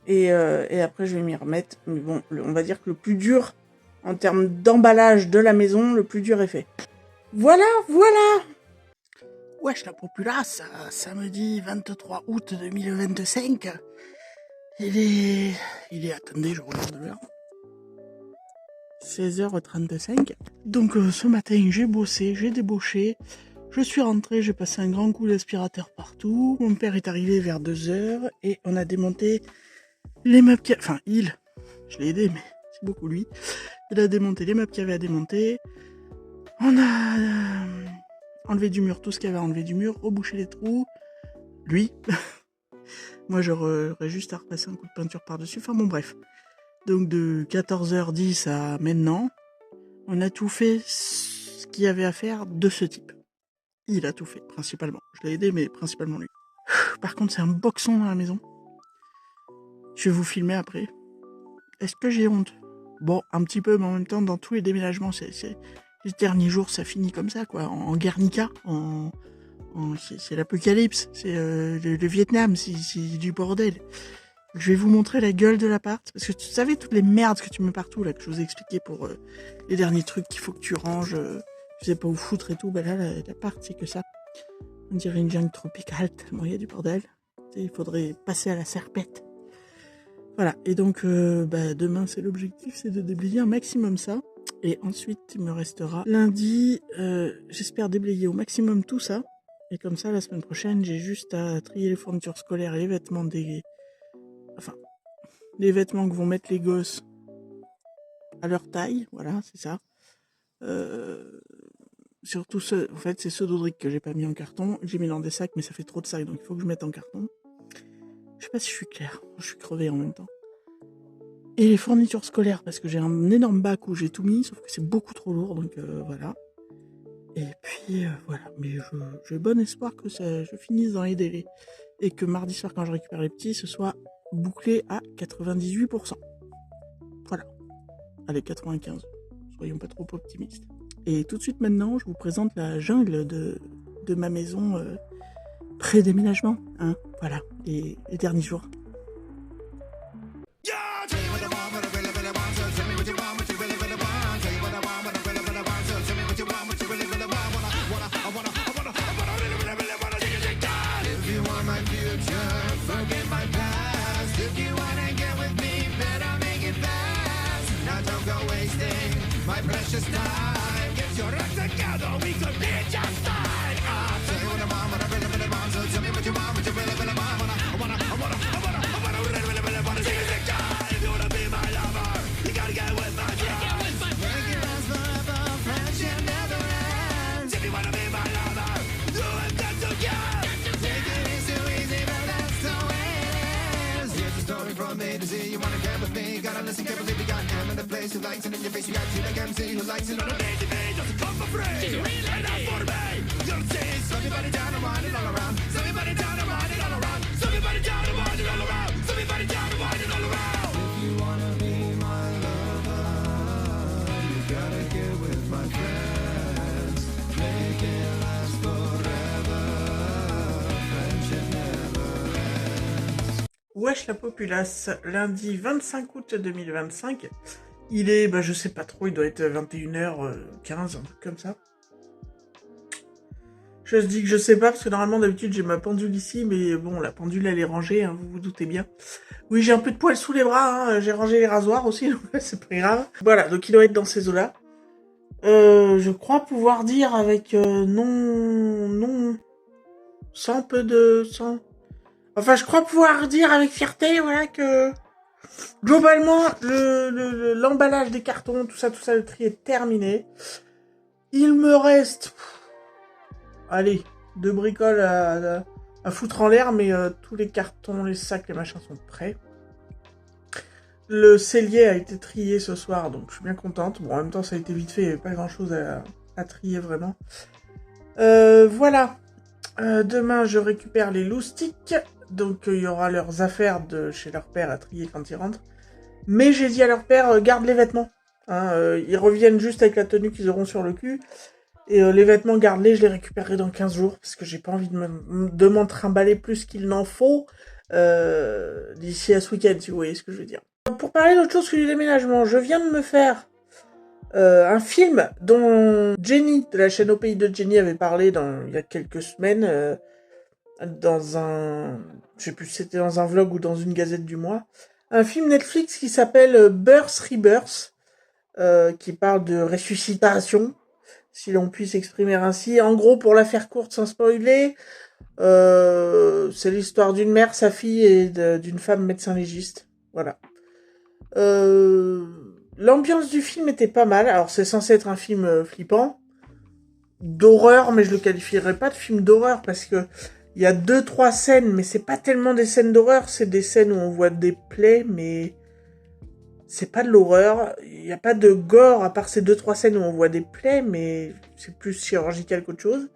Et après, je vais m'y remettre. Mais bon, on va dire que le plus dur, en termes d'emballage de la maison, le plus dur est fait. Voilà. Wesh la populace, samedi 23 août 2025, il est, attendez, je regarde l'heure, 16h35. Donc ce matin, j'ai bossé, j'ai débauché, je suis rentré, j'ai passé un grand coup d'aspirateur partout, mon père est arrivé vers 2h, et on a démonté les meubles je l'ai aidé, mais c'est beaucoup lui, il a démonté les meubles qu'il y avait à démonter, on a... enlever du mur, tout ce qu'il y avait à enlever du mur, reboucher les trous. Lui. Moi, j'aurais juste à repasser un coup de peinture par-dessus. Enfin bon, bref. Donc de 14h10 à maintenant, on a tout fait ce qu'il y avait à faire de ce type. Il a tout fait, principalement. Je l'ai aidé, mais principalement lui. Par contre, c'est un boxon dans la maison. Je vais vous filmer après. Est-ce que j'ai honte? Bon, un petit peu, mais en même temps, dans tous les déménagements, les derniers jours, ça finit comme ça, quoi. En Guernica, c'est l'apocalypse, c'est le Vietnam, c'est du bordel. Je vais vous montrer la gueule de l'appart, parce que tu savais toutes les merdes que tu mets partout, là, que je vous ai expliqué pour les derniers trucs qu'il faut que tu ranges, je sais pas où foutre et tout, bah là, l'appart, c'est que ça. On dirait une jungle tropicale, tellement il y a du bordel. Il faudrait passer à la serpette. Voilà, et donc demain, c'est l'objectif, c'est de déblayer un maximum ça. Et ensuite, il me restera lundi, j'espère déblayer au maximum tout ça. Et comme ça, la semaine prochaine, j'ai juste à trier les fournitures scolaires et les vêtements les vêtements que vont mettre les gosses à leur taille, voilà, c'est ça. Surtout ceux, en fait, c'est ceux d'Audric que j'ai pas mis en carton. J'ai mis dans des sacs, mais ça fait trop de sacs, donc il faut que je mette en carton. Je sais pas si je suis claire, je suis crevée en même temps. Et les fournitures scolaires, parce que j'ai un énorme bac où j'ai tout mis, sauf que c'est beaucoup trop lourd, donc voilà. Et puis voilà, mais j'ai bon espoir que je finisse dans les délais. Et que mardi soir, quand je récupère les petits, ce soit bouclé à 98%. Voilà. Allez, 95. Soyons pas trop optimistes. Et tout de suite maintenant, je vous présente la jungle de ma maison pré-déménagement. Hein, voilà, les derniers jours. Precious time, get your act together, we could be just fine. Tell you what I want, what I really want. So tell me what you want, what you really want. I wanna really see the guy. If you wanna be my lover, you gotta get with my friends. Make it last forever, friendship never ends. If you wanna be my lover, you have got to get. Take it is too easy, but that's the way it is. Here's a story from A to Z. You wanna get with me, gotta listen carefully. We got M in the place who likes it in your face. You got you like MC who likes it on a day to day. Doesn't come for free. She's a real lady. And that's for me. You'll see. So everybody down and wind it all around. So everybody down and wind it all around. So everybody down and wind it all around. So everybody down and wind it all around. If you wanna be my lover, you gotta get with my friends. Make it last forever. Friendship never ends. Wesh la populace, lundi 25 août 2025. Il est, je sais pas trop, il doit être 21h15, un truc comme ça. Je se dis que je sais pas, parce que normalement, d'habitude, j'ai ma pendule ici, mais bon, la pendule, elle est rangée, hein, vous vous doutez bien. Oui, j'ai un peu de poils sous les bras, hein, j'ai rangé les rasoirs aussi, donc c'est pas grave. Voilà, donc il doit être dans ces eaux-là. Je crois pouvoir dire avec sans peu de... Enfin, je crois pouvoir dire avec fierté, voilà, que... Globalement, l'emballage des cartons, tout ça, le tri est terminé. Il me reste... Allez, 2 bricoles à foutre en l'air, mais tous les cartons, les sacs, les machins sont prêts. Le cellier a été trié ce soir, donc je suis bien contente. Bon, en même temps, ça a été vite fait, il n'y avait pas grand-chose à trier, vraiment. Voilà. Demain, je récupère les loustiques. Donc, il y aura leurs affaires de chez leur père à trier quand ils rentrent. Mais j'ai dit à leur père, garde les vêtements. Hein, ils reviennent juste avec la tenue qu'ils auront sur le cul. Et les vêtements, garde-les, je les récupérerai dans 15 jours. Parce que j'ai pas envie de m'en trimballer plus qu'il n'en faut d'ici à ce week-end, si vous voyez ce que je veux dire. Pour parler d'autre chose que du déménagement, je viens de me faire un film dont Jenny, de la chaîne Au Pays de Jenny, avait parlé il y a quelques semaines, dans un... Je sais plus si c'était dans un vlog ou dans une gazette du mois. Un film Netflix qui s'appelle Birth Rebirth, qui parle de ressuscitation, si l'on puisse s'exprimer ainsi. En gros, pour la faire courte sans spoiler, c'est l'histoire d'une mère, sa fille et d'une femme médecin légiste. Voilà. L'ambiance du film était pas mal. Alors, c'est censé être un film flippant, d'horreur, mais je le qualifierais pas de film d'horreur parce que il y a 2-3 scènes, mais c'est pas tellement des scènes d'horreur, c'est des scènes où on voit des plaies, mais c'est pas de l'horreur. Il y a pas de gore à part ces 2-3 scènes où on voit des plaies, mais c'est plus chirurgical qu'autre chose.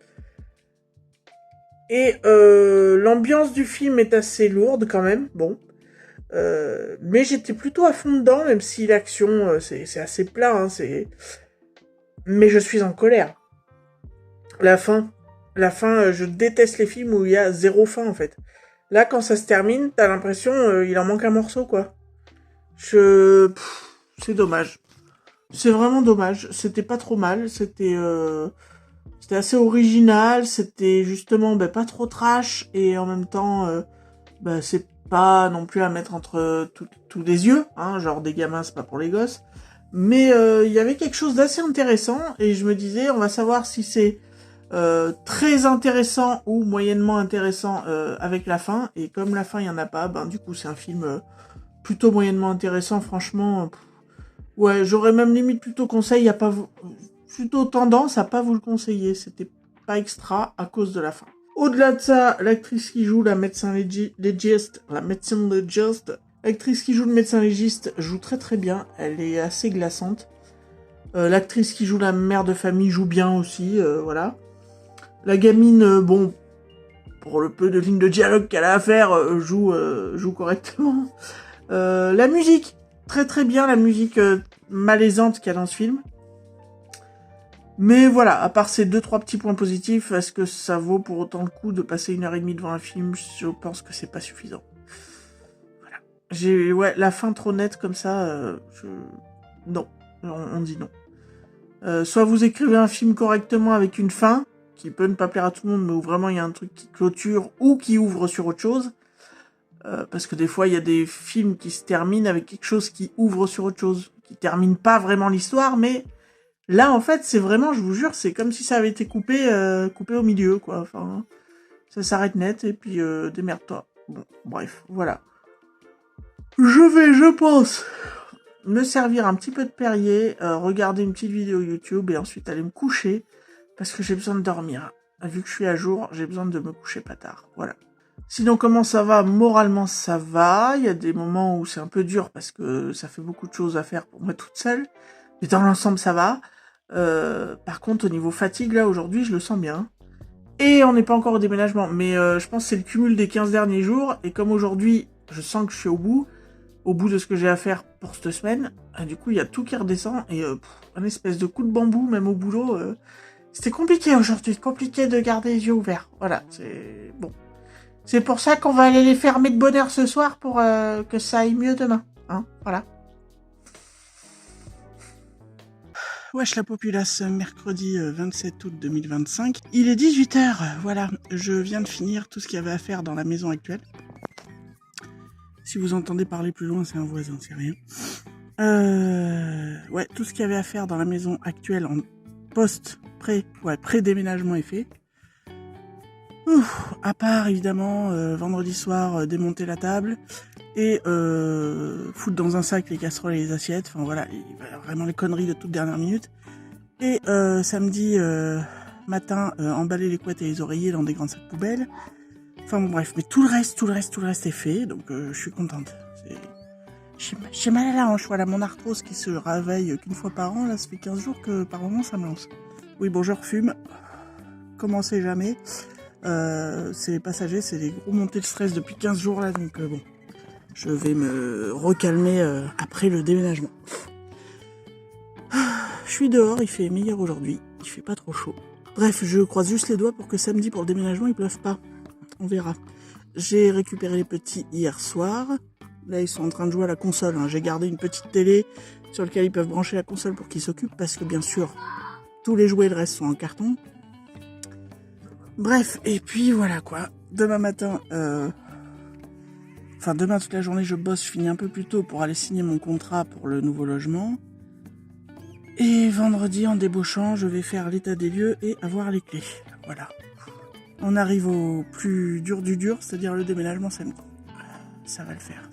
Et l'ambiance du film est assez lourde quand même. Bon, Mais j'étais plutôt à fond dedans, même si l'action, c'est assez plat, hein, mais je suis en colère. La fin, je déteste les films où il y a zéro fin, en fait. Là, quand ça se termine, t'as l'impression il en manque un morceau, quoi. C'est dommage. C'est vraiment dommage. C'était pas trop mal. C'était assez original. C'était justement pas trop trash. Et en même temps, c'est pas non plus à mettre entre tous les yeux. Hein, genre des gamins, c'est pas pour les gosses. Mais il y avait quelque chose d'assez intéressant. Et je me disais, on va savoir si c'est très intéressant ou moyennement intéressant avec la fin. Et comme la fin, il y en a pas, du coup, c'est un film plutôt moyennement intéressant, franchement. Ouais, j'aurais même limite plutôt plutôt tendance à pas vous le conseiller. C'était pas extra à cause de la fin. Au-delà de ça, l'actrice qui joue la médecin légiste, l'actrice qui joue le médecin légiste joue très très bien. Elle est assez glaçante. L'actrice qui joue la mère de famille joue bien aussi, voilà. La gamine, pour le peu de lignes de dialogue qu'elle a à faire, joue correctement. La musique, très très bien, la musique malaisante qu'il y a dans ce film. Mais voilà, à part ces 2-3 petits points positifs, est-ce que ça vaut pour autant le coup de passer 1h30 devant un film? Je pense que c'est pas suffisant. Voilà. La fin trop nette comme ça, non, on dit non. Soit vous écrivez un film correctement avec une fin, qui peut ne pas plaire à tout le monde, mais où vraiment il y a un truc qui clôture ou qui ouvre sur autre chose. Parce que des fois, il y a des films qui se terminent avec quelque chose qui ouvre sur autre chose, qui termine pas vraiment l'histoire, mais là, en fait, c'est vraiment, je vous jure, c'est comme si ça avait été coupé au milieu, quoi. Enfin, ça s'arrête net, et puis démerde-toi. Bon, bref, voilà. Je pense, me servir un petit peu de Perrier, regarder une petite vidéo YouTube, et ensuite aller me coucher, parce que j'ai besoin de dormir. Vu que je suis à jour, j'ai besoin de me coucher pas tard. Voilà. Sinon, comment ça va? Moralement, ça va. Il y a des moments où c'est un peu dur parce que ça fait beaucoup de choses à faire pour moi toute seule. Mais dans l'ensemble, ça va. Par contre, au niveau fatigue, là, aujourd'hui, je le sens bien. Et on n'est pas encore au déménagement. Mais je pense que c'est le cumul des 15 derniers jours. Et comme aujourd'hui, je sens que je suis au bout de ce que j'ai à faire pour cette semaine, du coup, il y a tout qui redescend. Et un espèce de coup de bambou, même au boulot. C'était compliqué aujourd'hui. Compliqué de garder les yeux ouverts. Voilà, c'est bon. C'est pour ça qu'on va aller les fermer de bonne heure ce soir pour que ça aille mieux demain. Hein, voilà. Wesh la populace, mercredi 27 août 2025. Il est 18h, voilà. Je viens de finir tout ce qu'il y avait à faire dans la maison actuelle. Si vous entendez parler plus loin, c'est un voisin, c'est rien. Ouais, tout ce qu'il y avait à faire dans la maison actuelle en pré-déménagement est fait. À part évidemment vendredi soir démonter la table et foutre dans un sac les casseroles et les assiettes, enfin voilà, vraiment les conneries de toute dernière minute. Et samedi matin emballer les couettes et les oreillers dans des grands sacs poubelles. Enfin bon bref, mais tout le reste est fait, donc je suis contente. J'ai mal à la hanche, voilà, mon arthrose qui se réveille qu'une fois par an, là ça fait 15 jours que par moment ça me lance. Oui bon, je refume, commencez jamais. C'est passager, c'est des gros montées de stress depuis 15 jours là, donc bon, je vais me recalmer après le déménagement. Je suis dehors, il fait meilleur aujourd'hui, il fait pas trop chaud. Bref, je croise juste les doigts pour que samedi pour le déménagement il pleuve pas, on verra. J'ai récupéré les petits hier soir, là ils sont en train de jouer à la console, hein. J'ai gardé une petite télé sur laquelle ils peuvent brancher la console pour qu'ils s'occupent, parce que bien sûr, tous les jouets, le reste sont en carton. Bref, et puis voilà quoi. Demain matin, demain toute la journée je bosse, je finis un peu plus tôt pour aller signer mon contrat pour le nouveau logement. Et vendredi, en débauchant, je vais faire l'état des lieux et avoir les clés. Voilà. On arrive au plus dur du dur, c'est-à-dire le déménagement samedi. Ça va le faire.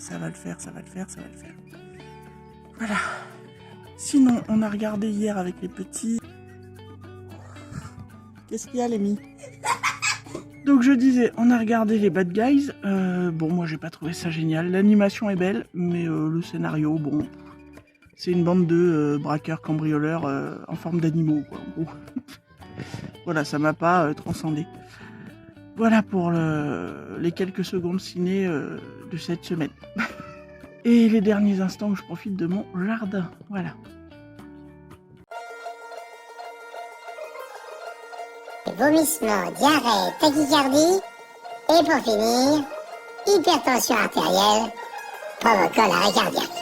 Voilà. Sinon, on a regardé hier avec les petits... Qu'est-ce qu'il y a, Lémi ? Donc je disais, on a regardé les Bad Guys. Moi j'ai pas trouvé ça génial. L'animation est belle, mais le scénario, bon... C'est une bande de braqueurs cambrioleurs en forme d'animaux, quoi, en gros. Voilà, ça m'a pas transcendé. Voilà pour les quelques secondes ciné de cette semaine. Et les derniers instants où je profite de mon jardin. Voilà. Vomissement, diarrhée, tachycardie. Et pour finir, hypertension artérielle provoquant l'arrêt cardiaque.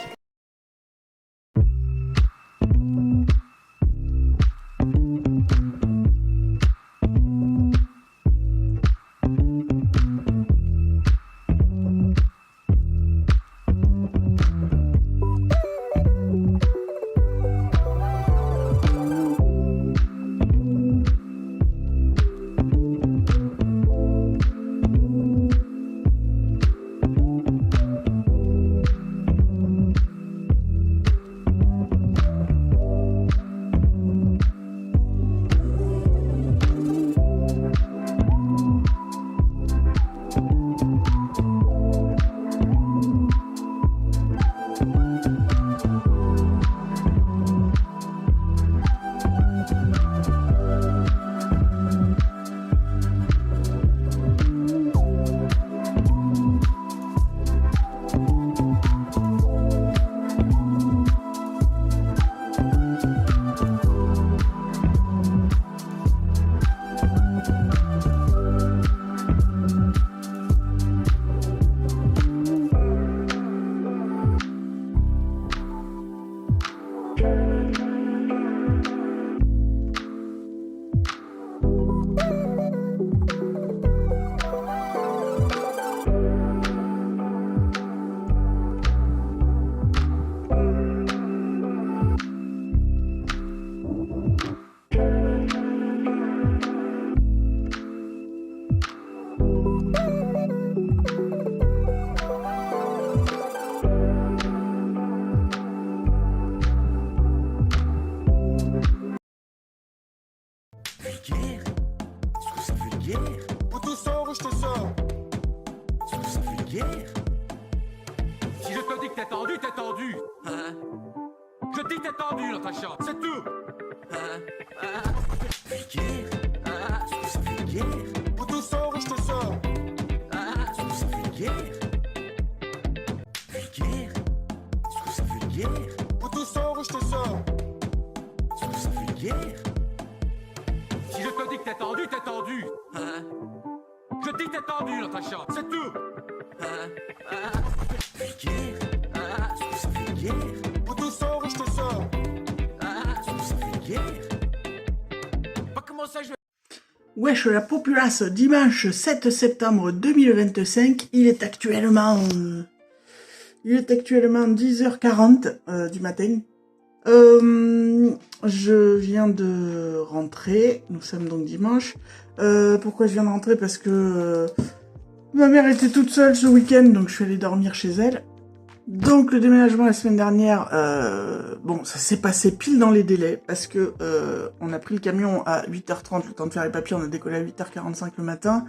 Vulgaire? Est-ce que c'est vulgaire? Où tu sors ou je te sors? Est-ce que c'est vulgaire? Si je te dis que t'es tendu, t'es tendu. Hein? Je dis que t'es tendu, Natacha, c'est tout. Vulgaire? Est-ce que c'est vulgaire? Où tu sors ou je te sors? Est-ce que c'est vulgaire? Vulgaire? Est-ce que c'est vulgaire? Où tu sors ou je te sors? Est-ce que c'est vulgaire? Si je te dis que t'es tendu, t'es tendu. Hein? Je dis que t'es tendu, Natacha, c'est tout. Vulgaire? Est-ce que c'est vulgaire? Où tu sors ou je te sors? Est-ce que c'est vulgaire? Pas comment ça, je... Wesh la populace, dimanche 7 septembre 2025, il est actuellement 10h40 du matin. Je viens de rentrer, nous sommes donc dimanche. Pourquoi je viens de rentrer? Parce que ma mère était toute seule ce week-end, donc je suis allée dormir chez elle. Donc le déménagement la semaine dernière, bon, ça s'est passé pile dans les délais, parce que on a pris le camion à 8h30, le temps de faire les papiers, on a décollé à 8h45 le matin,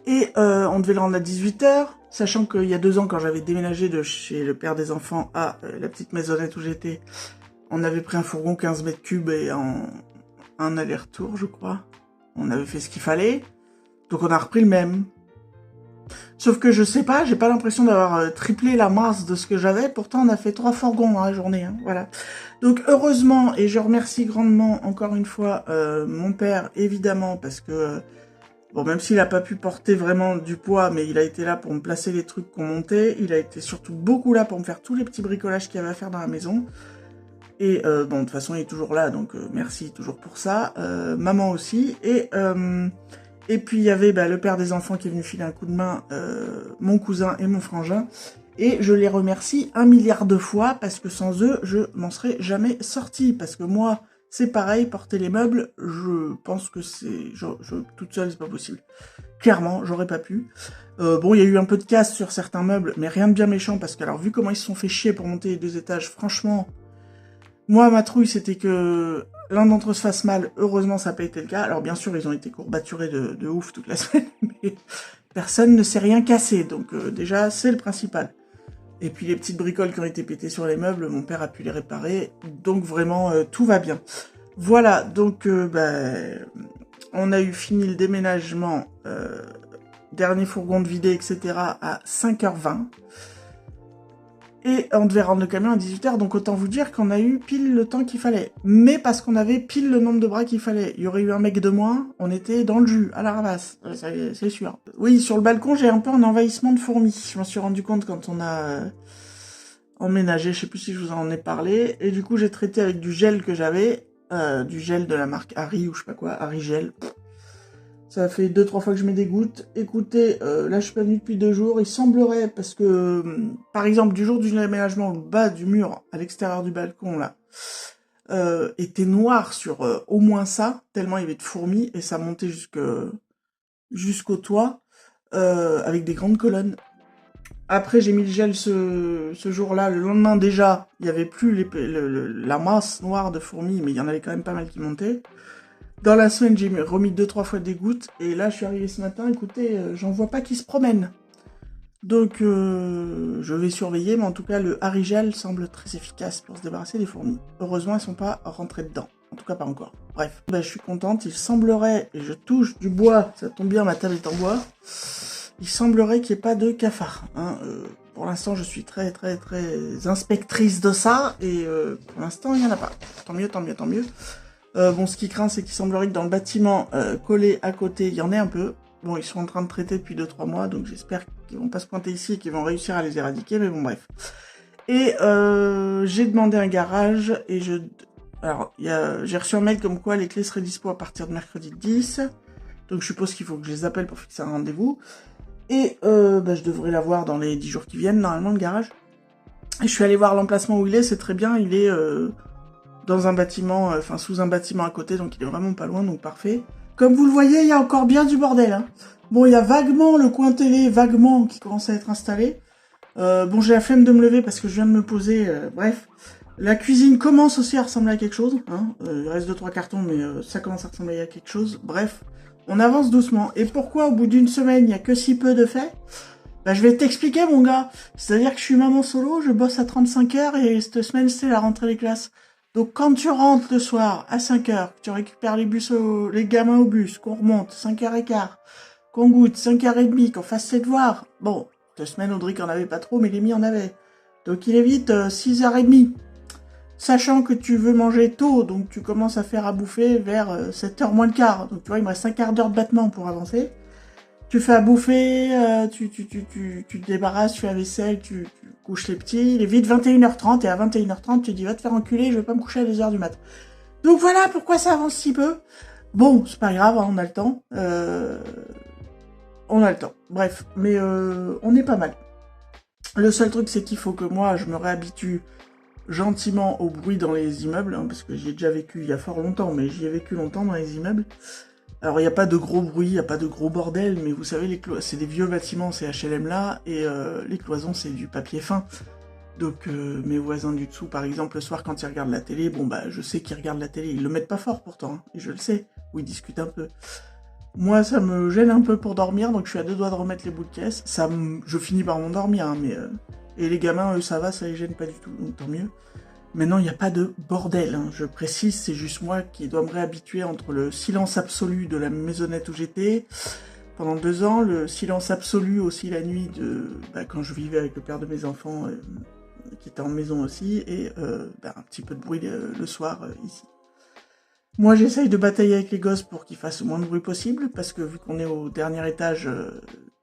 et on devait le rendre à 18h, sachant qu'il y a 2 ans, quand j'avais déménagé de chez le père des enfants à la petite maisonnette où j'étais, on avait pris un fourgon 15 mètres cubes et un aller-retour, je crois. On avait fait ce qu'il fallait, donc on a repris le même. Sauf que je sais pas, j'ai pas l'impression d'avoir triplé la masse de ce que j'avais, pourtant on a fait 3 fourgons dans la journée, hein, voilà. Donc heureusement, et je remercie grandement encore une fois mon père, évidemment, parce que, bon, même s'il a pas pu porter vraiment du poids, mais il a été là pour me placer les trucs qu'on montait, il a été surtout beaucoup là pour me faire tous les petits bricolages qu'il y avait à faire dans la maison. Et bon, de toute façon, il est toujours là, donc merci toujours pour ça. Maman aussi. Et puis, il y avait le père des enfants qui est venu filer un coup de main, mon cousin et mon frangin. Et je les remercie 1 milliard de fois, parce que sans eux, je m'en serais jamais sortie. Parce que moi, c'est pareil, porter les meubles, je pense que c'est... toute seule, c'est pas possible. Clairement, j'aurais pas pu. Bon, il y a eu un peu de casse sur certains meubles, mais rien de bien méchant, parce que alors, vu comment ils se sont fait chier pour monter les 2 étages, franchement... Moi, ma trouille, c'était que l'un d'entre eux se fasse mal. Heureusement, ça n'a pas été le cas. Alors, bien sûr, ils ont été courbaturés de ouf toute la semaine, mais personne ne s'est rien cassé. Donc, déjà, c'est le principal. Et puis, les petites bricoles qui ont été pétées sur les meubles, mon père a pu les réparer. Donc, vraiment, tout va bien. Voilà, donc, on a eu fini le déménagement, dernier fourgon de vidé, etc. à 5h20. Et on devait rendre le camion à 18h, donc autant vous dire qu'on a eu pile le temps qu'il fallait. Mais parce qu'on avait pile le nombre de bras qu'il fallait. Il y aurait eu un mec de moins, on était dans le jus, à la ramasse, c'est sûr. Oui, sur le balcon, j'ai un peu un envahissement de fourmis. Je m'en suis rendu compte quand on a emménagé, je sais plus si je vous en ai parlé. Et du coup, j'ai traité avec du gel que j'avais, du gel de la marque Harry ou je sais pas quoi, Harry Gel. Ça fait 2-3 fois que je mets des gouttes. Écoutez, là je suis pas venue depuis 2 jours. Il semblerait, parce que, par exemple, du jour du déménagement, le bas du mur, à l'extérieur du balcon, là, était noir sur au moins ça, tellement il y avait de fourmis, et ça montait jusqu'au toit, avec des grandes colonnes. Après, j'ai mis le gel ce jour-là. Le lendemain, déjà, il y avait plus la masse noire de fourmis, mais il y en avait quand même pas mal qui montaient. Dans la semaine, j'ai remis 2-3 fois des gouttes, et là, je suis arrivé ce matin, écoutez, j'en vois pas qui se promènent. Donc, je vais surveiller, mais en tout cas, le Harry Gel semble très efficace pour se débarrasser des fourmis. Heureusement, elles sont pas rentrées dedans. En tout cas, pas encore. Bref, je suis contente, il semblerait, et je touche du bois, ça tombe bien, ma table est en bois, il semblerait qu'il n'y ait pas de cafards. Hein. Pour l'instant, je suis très, très, très inspectrice de ça, et pour l'instant, il n'y en a pas. Tant mieux, tant mieux, tant mieux. Bon, ce qui craint, c'est qu'il semblerait que dans le bâtiment collé à côté, il y en ait un peu. Bon, ils sont en train de traiter depuis 2-3 mois, donc j'espère qu'ils vont pas se pointer ici et qu'ils vont réussir à les éradiquer, mais bon, bref. Et j'ai demandé un garage, et j'ai reçu un mail comme quoi les clés seraient dispo à partir de mercredi 10, donc je suppose qu'il faut que je les appelle pour fixer un rendez-vous. Et je devrais l'avoir dans les 10 jours qui viennent, normalement, le garage. Et je suis allé voir l'emplacement où il est, c'est très bien, il est... dans un bâtiment, sous un bâtiment à côté, donc il est vraiment pas loin, donc parfait. Comme vous le voyez, il y a encore bien du bordel, hein. Bon, il y a vaguement le coin télé, vaguement, qui commence à être installé. Bon, j'ai la flemme de me lever parce que je viens de me poser, bref. La cuisine commence aussi à ressembler à quelque chose, hein. Il reste 2-3 cartons, mais ça commence à ressembler à quelque chose. Bref, on avance doucement. Et pourquoi, au bout d'une semaine, il y a que si peu de faits ? Je vais t'expliquer, mon gars. C'est-à-dire que je suis maman solo, je bosse à 35 heures, et cette semaine, c'est la rentrée des classes. Donc quand tu rentres le soir à 5h, que tu récupères les gamins au bus, qu'on remonte 5h15, qu'on goûte 5h30, qu'on fasse ses devoirs. Bon, cette semaine Audric en avait pas trop, mais Lémi en avait. Donc il est vite 6h30. Sachant que tu veux manger tôt, donc tu commences à faire à bouffer vers 7h moins le quart. Donc tu vois, il me reste 1/4 d'heure de battement pour avancer. Tu fais à bouffer, tu te débarrasses, tu fais la vaisselle, tu couches les petits. Il est vite 21h30 et à 21h30, tu dis va te faire enculer, je vais pas me coucher à 2h du mat. Donc voilà pourquoi ça avance si peu. Bon, c'est pas grave, hein, on a le temps. On a le temps. Bref, mais on est pas mal. Le seul truc, c'est qu'il faut que moi, je me réhabitue gentiment au bruit dans les immeubles, hein, parce que j'y ai déjà vécu il y a fort longtemps, mais j'y ai vécu longtemps dans les immeubles. Alors, il n'y a pas de gros bruit, il n'y a pas de gros bordel, mais vous savez, c'est des vieux bâtiments, ces HLM là, et les cloisons, c'est du papier fin. Donc, mes voisins du dessous, par exemple, le soir, quand ils regardent la télé, je sais qu'ils regardent la télé, ils le mettent pas fort pourtant, hein, et je le sais, ou ils discutent un peu. Moi, ça me gêne un peu pour dormir, donc je suis à 2 doigts de remettre les bouts de caisse. Je finis par m'endormir, hein, mais... Et les gamins, eux, ça va, ça les gêne pas du tout, donc tant mieux. Mais non, il n'y a pas de bordel, hein. Je précise, c'est juste moi qui dois me réhabituer entre le silence absolu de la maisonnette où j'étais pendant 2 ans, le silence absolu aussi la nuit quand je vivais avec le père de mes enfants, qui était en maison aussi, et un petit peu de bruit le soir ici. Moi, j'essaye de batailler avec les gosses pour qu'ils fassent le moins de bruit possible, parce que vu qu'on est au dernier étage,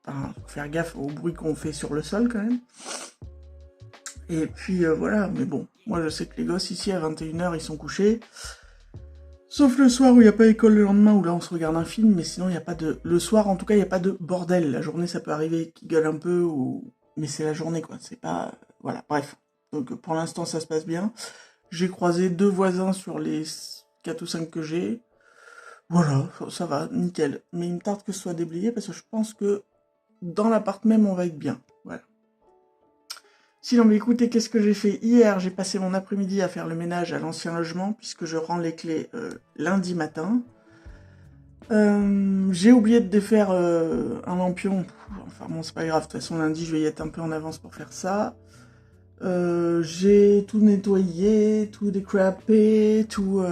faut faire gaffe au bruit qu'on fait sur le sol quand même. Et puis voilà, mais bon, moi je sais que les gosses ici à 21h ils sont couchés. Sauf le soir où il n'y a pas école le lendemain, où là on se regarde un film, mais sinon il n'y a pas de... Le soir en tout cas il n'y a pas de bordel. La journée ça peut arriver qu'ils gueulent un peu, mais c'est la journée quoi, c'est pas... Voilà, bref. Donc pour l'instant ça se passe bien. J'ai croisé 2 voisins sur les 4 ou 5 que j'ai. Voilà, ça va, nickel. Mais il me tarde que ce soit déblayé parce que je pense que dans l'appart même on va être bien. Voilà. Sinon, mais écoutez, qu'est-ce que j'ai fait hier ? J'ai passé mon après-midi à faire le ménage à l'ancien logement, puisque je rends les clés lundi matin. J'ai oublié de défaire un lampion. Enfin bon, c'est pas grave, de toute façon, lundi, je vais y être un peu en avance pour faire ça. J'ai tout nettoyé, tout décrapé, tout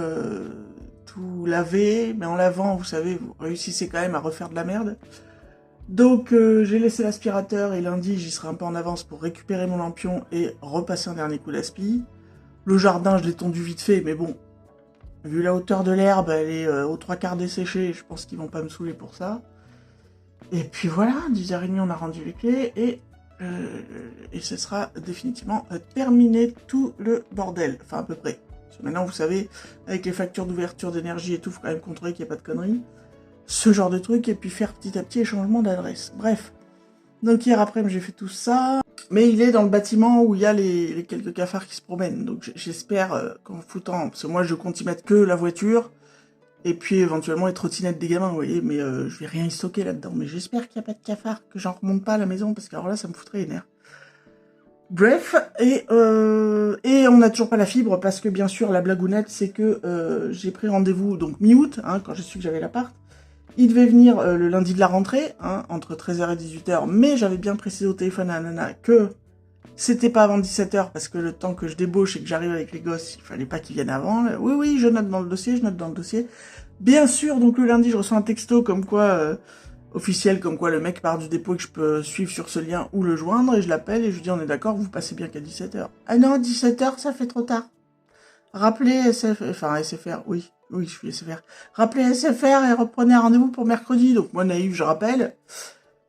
lavé. Mais en lavant, vous savez, vous réussissez quand même à refaire de la merde. Donc j'ai laissé l'aspirateur et lundi j'y serai un peu en avance pour récupérer mon lampion et repasser un dernier coup d'aspi. Le jardin je l'ai tondu vite fait, mais bon, vu la hauteur de l'herbe, elle est aux 3/4 desséchée, je pense qu'ils vont pas me saouler pour ça. Et puis voilà, 10h30 on a rendu les clés et ce sera définitivement terminé tout le bordel, enfin à peu près. Parce que maintenant vous savez, avec les factures d'ouverture d'énergie et tout, faut quand même contrôler qu'il n'y a pas de conneries. Ce genre de truc, et puis faire petit à petit les changements d'adresse. Bref. Donc hier après, j'ai fait tout ça. Mais il est dans le bâtiment où il y a les quelques cafards qui se promènent. Donc j'espère qu'en foutant... Parce que moi, je compte y mettre que la voiture. Et puis éventuellement les trottinettes des gamins, vous voyez. Mais je vais rien y stocker là-dedans. Mais j'espère qu'il n'y a pas de cafards, que j'en remonte pas à la maison. Parce que alors là, ça me foutrait les nerfs. Bref, et on n'a toujours pas la fibre. Parce que bien sûr, la blagounette, c'est que j'ai pris rendez-vous donc mi-août, hein, quand j'ai su que j'avais l'appart. Il devait venir le lundi de la rentrée, hein, entre 13h et 18h, mais j'avais bien précisé au téléphone à Nana que c'était pas avant 17h, parce que le temps que je débauche et que j'arrive avec les gosses, il fallait pas qu'ils viennent avant. Oui, je note dans le dossier, Bien sûr, donc le lundi, je reçois un texto comme quoi, officiel, comme quoi le mec part du dépôt et que je peux suivre sur ce lien ou le joindre, et je l'appelle et je lui dis on est d'accord, vous passez bien qu'à 17h. Ah non, 17h, ça fait trop tard. Rappelez SFR, oui, je suis SFR. Rappelez SFR et reprenez un rendez-vous pour mercredi. Donc moi, naïf, je rappelle.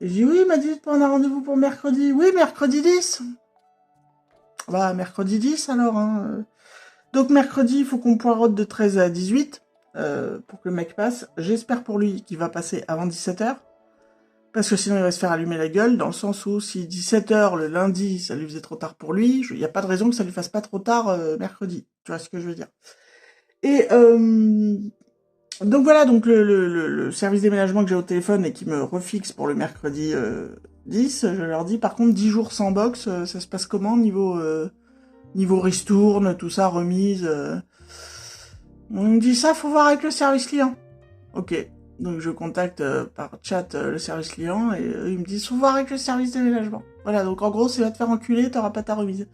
Et je dis, oui, il m'a dit de prendre un rendez-vous pour mercredi. Oui, mercredi 10. Bah, mercredi 10 alors. Hein. Donc mercredi, il faut qu'on poireaute de 13 à 18 pour que le mec passe. J'espère pour lui qu'il va passer avant 17h. Parce que sinon, il va se faire allumer la gueule, dans le sens où si 17h le lundi, ça lui faisait trop tard pour lui, il n'y a pas de raison que ça lui fasse pas trop tard mercredi. Tu vois ce que je veux dire. Et donc voilà, donc le service déménagement que j'ai au téléphone et qui me refixe pour le mercredi 10, je leur dis, par contre, 10 jours sans box, ça se passe comment niveau ristourne, tout ça, remise On me dit ça, faut voir avec le service client. Ok. Donc je contacte par chat le service client et ils me disent faut voir avec le service déménagement. Voilà, donc en gros c'est va te faire enculer, t'auras pas ta remise.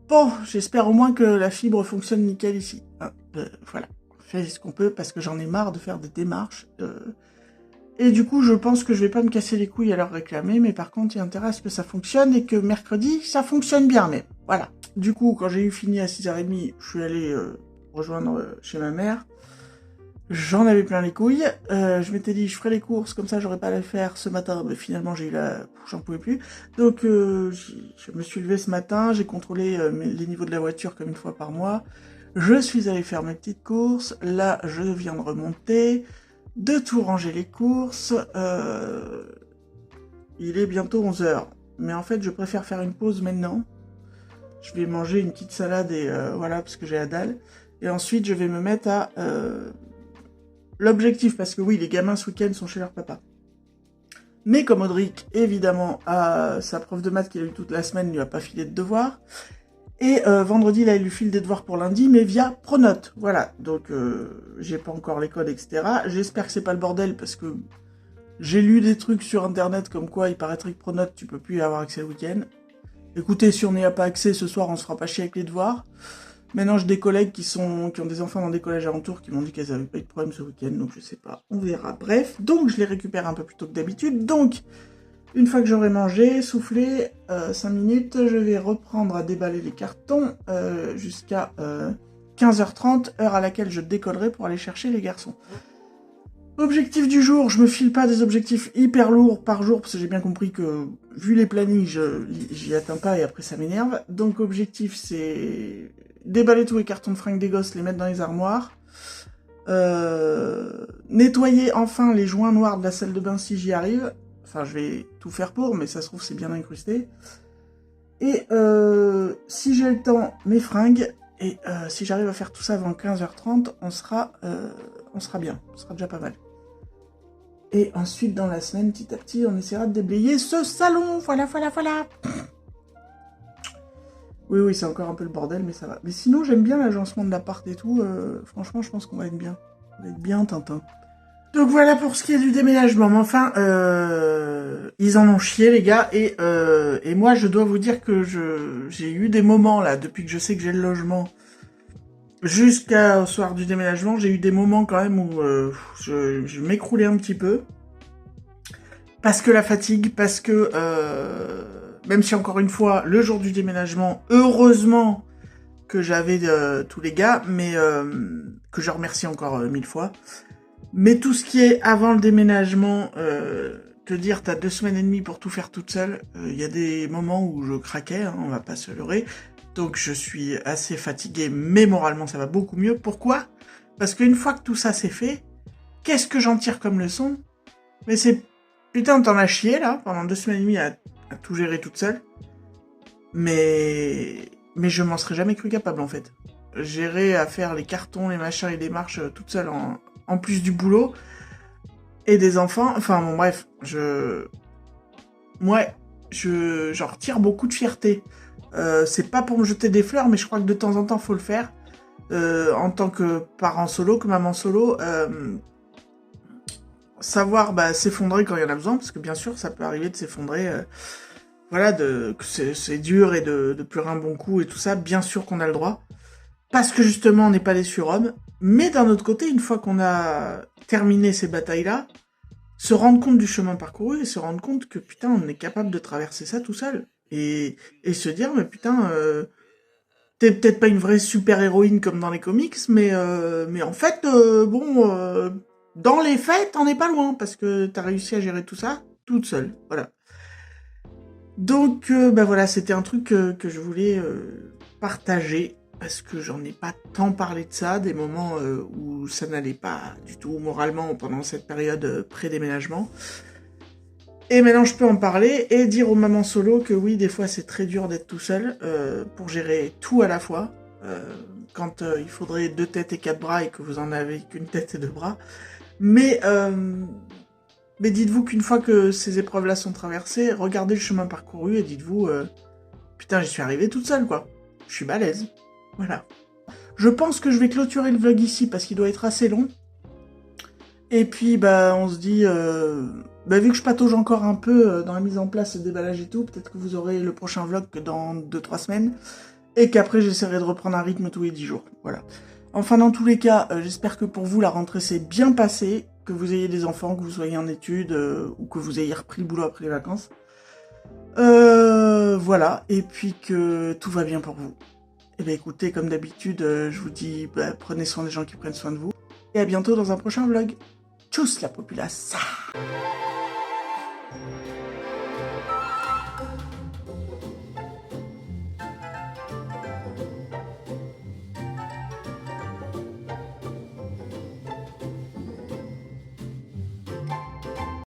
Bon, j'espère au moins que la fibre fonctionne nickel ici. Hein, voilà, on fait ce qu'on peut parce que j'en ai marre de faire des démarches. Et du coup je pense que je vais pas me casser les couilles à leur réclamer, mais par contre il y a intérêt à ce que ça fonctionne et que mercredi ça fonctionne bien. Mais voilà, du coup quand j'ai eu fini à 6h30, je suis allé rejoindre chez ma mère. J'en avais plein les couilles, je m'étais dit je ferai les courses, comme ça j'aurais pas à les faire ce matin, mais finalement j'en pouvais plus. Donc je me suis levé ce matin, j'ai contrôlé les niveaux de la voiture comme une fois par mois, je suis allé faire mes petites courses, là je viens de remonter, de tout ranger les courses, il est bientôt 11h, mais en fait je préfère faire une pause maintenant, je vais manger une petite salade et voilà, parce que j'ai la dalle, et ensuite je vais me mettre à... l'objectif, parce que oui, les gamins ce week-end sont chez leur papa. Mais comme Audric, évidemment, a sa prof de maths qu'il a eu toute la semaine, lui a pas filé de devoirs. Et vendredi, là, il lui file des devoirs pour lundi, mais via Pronote. Voilà, donc j'ai pas encore les codes, etc. J'espère que c'est pas le bordel, parce que j'ai lu des trucs sur Internet comme quoi il paraîtrait que Pronote, tu peux plus y avoir accès le week-end. Écoutez, si on n'y a pas accès ce soir, on se fera pas chier avec les devoirs. Maintenant, j'ai des collègues qui ont des enfants dans des collèges alentours qui m'ont dit qu'elles avaient pas eu de problème ce week-end, donc je sais pas, on verra. Bref, donc je les récupère un peu plus tôt que d'habitude. Donc, une fois que j'aurai mangé, soufflé 5 minutes, je vais reprendre à déballer les cartons jusqu'à 15h30, heure à laquelle je décollerai pour aller chercher les garçons. Objectif du jour, je me file pas des objectifs hyper lourds par jour, parce que j'ai bien compris que, vu les plannings, j'y atteins pas et après ça m'énerve. Donc objectif, c'est déballer tous les cartons de fringues des gosses, les mettre dans les armoires, nettoyer enfin les joints noirs de la salle de bain si j'y arrive. Enfin, je vais tout faire pour, mais ça se trouve c'est bien incrusté. Et si j'ai le temps, mes fringues. Et si j'arrive à faire tout ça avant 15h30, on sera bien. On sera déjà pas mal. Et ensuite, dans la semaine, petit à petit, on essaiera de déblayer ce salon. Voilà. Oui, c'est encore un peu le bordel, mais ça va. Mais sinon, j'aime bien l'agencement de l'appart et tout. Franchement, je pense qu'on va être bien. On va être bien, Tintin. Donc voilà pour ce qui est du déménagement. Mais enfin, ils en ont chié, les gars. Et moi, je dois vous dire que j'ai eu des moments, là, depuis que je sais que j'ai le logement, jusqu'au soir du déménagement, j'ai eu des moments quand même où je m'écroulais un petit peu. Parce que la fatigue, parce que même si encore une fois, le jour du déménagement, heureusement que j'avais tous les gars, mais que je remercie encore 1000 fois. Mais tout ce qui est avant le déménagement, te dire t'as 2 semaines et demie pour tout faire toute seule, il y a des moments où je craquais, hein, on va pas se leurrer. Donc je suis assez fatigué, mais moralement ça va beaucoup mieux. Pourquoi ? Parce qu'une fois que tout ça c'est fait, qu'est-ce que j'en tire comme leçon ? Mais c'est... Putain, t'en as chié, là, pendant 2 semaines et demie à tout gérer toute seule. Mais je m'en serais jamais cru capable, en fait. Gérer à faire les cartons, les machins et les marches toute seule, en plus du boulot. Et des enfants. Enfin, bon, bref, j'en retire beaucoup de fierté. C'est pas pour me jeter des fleurs, mais je crois que de temps en temps, faut le faire. En tant que parent solo, que maman solo... savoir s'effondrer quand il y en a besoin, parce que bien sûr ça peut arriver de s'effondrer, que c'est dur et de pleurer un bon coup et tout ça, bien sûr qu'on a le droit, parce que justement on n'est pas des surhommes, mais d'un autre côté, une fois qu'on a terminé ces batailles-là, se rendre compte du chemin parcouru et se rendre compte que putain on est capable de traverser ça tout seul, et se dire mais putain, t'es peut-être pas une vraie super-héroïne comme dans les comics, mais en fait, dans les faits, t'en es pas loin, parce que t'as réussi à gérer tout ça toute seule, voilà. Donc, voilà, c'était un truc que je voulais partager, parce que j'en ai pas tant parlé de ça, des moments où ça n'allait pas du tout moralement pendant cette période pré-déménagement. Et maintenant, je peux en parler et dire aux mamans solo que oui, des fois, c'est très dur d'être tout seul pour gérer tout à la fois. Quand il faudrait 2 têtes et 4 bras et que vous en avez qu'une tête et 2 bras. Mais dites-vous qu'une fois que ces épreuves-là sont traversées, regardez le chemin parcouru et dites-vous putain, j'y suis arrivée toute seule, quoi. Je suis balèze. Voilà. Je pense que je vais clôturer le vlog ici parce qu'il doit être assez long. Et puis, on se dit... vu que je patauge encore un peu dans la mise en place, le déballage et tout, peut-être que vous aurez le prochain vlog que dans 2-3 semaines. Et qu'après, j'essaierai de reprendre un rythme tous les 10 jours. Voilà. Enfin, dans tous les cas, j'espère que pour vous, la rentrée s'est bien passée, que vous ayez des enfants, que vous soyez en études, ou que vous ayez repris le boulot après les vacances. Voilà, et puis que tout va bien pour vous. Et bien écoutez, comme d'habitude, je vous dis, prenez soin des gens qui prennent soin de vous. Et à bientôt dans un prochain vlog. Tchuss la populace.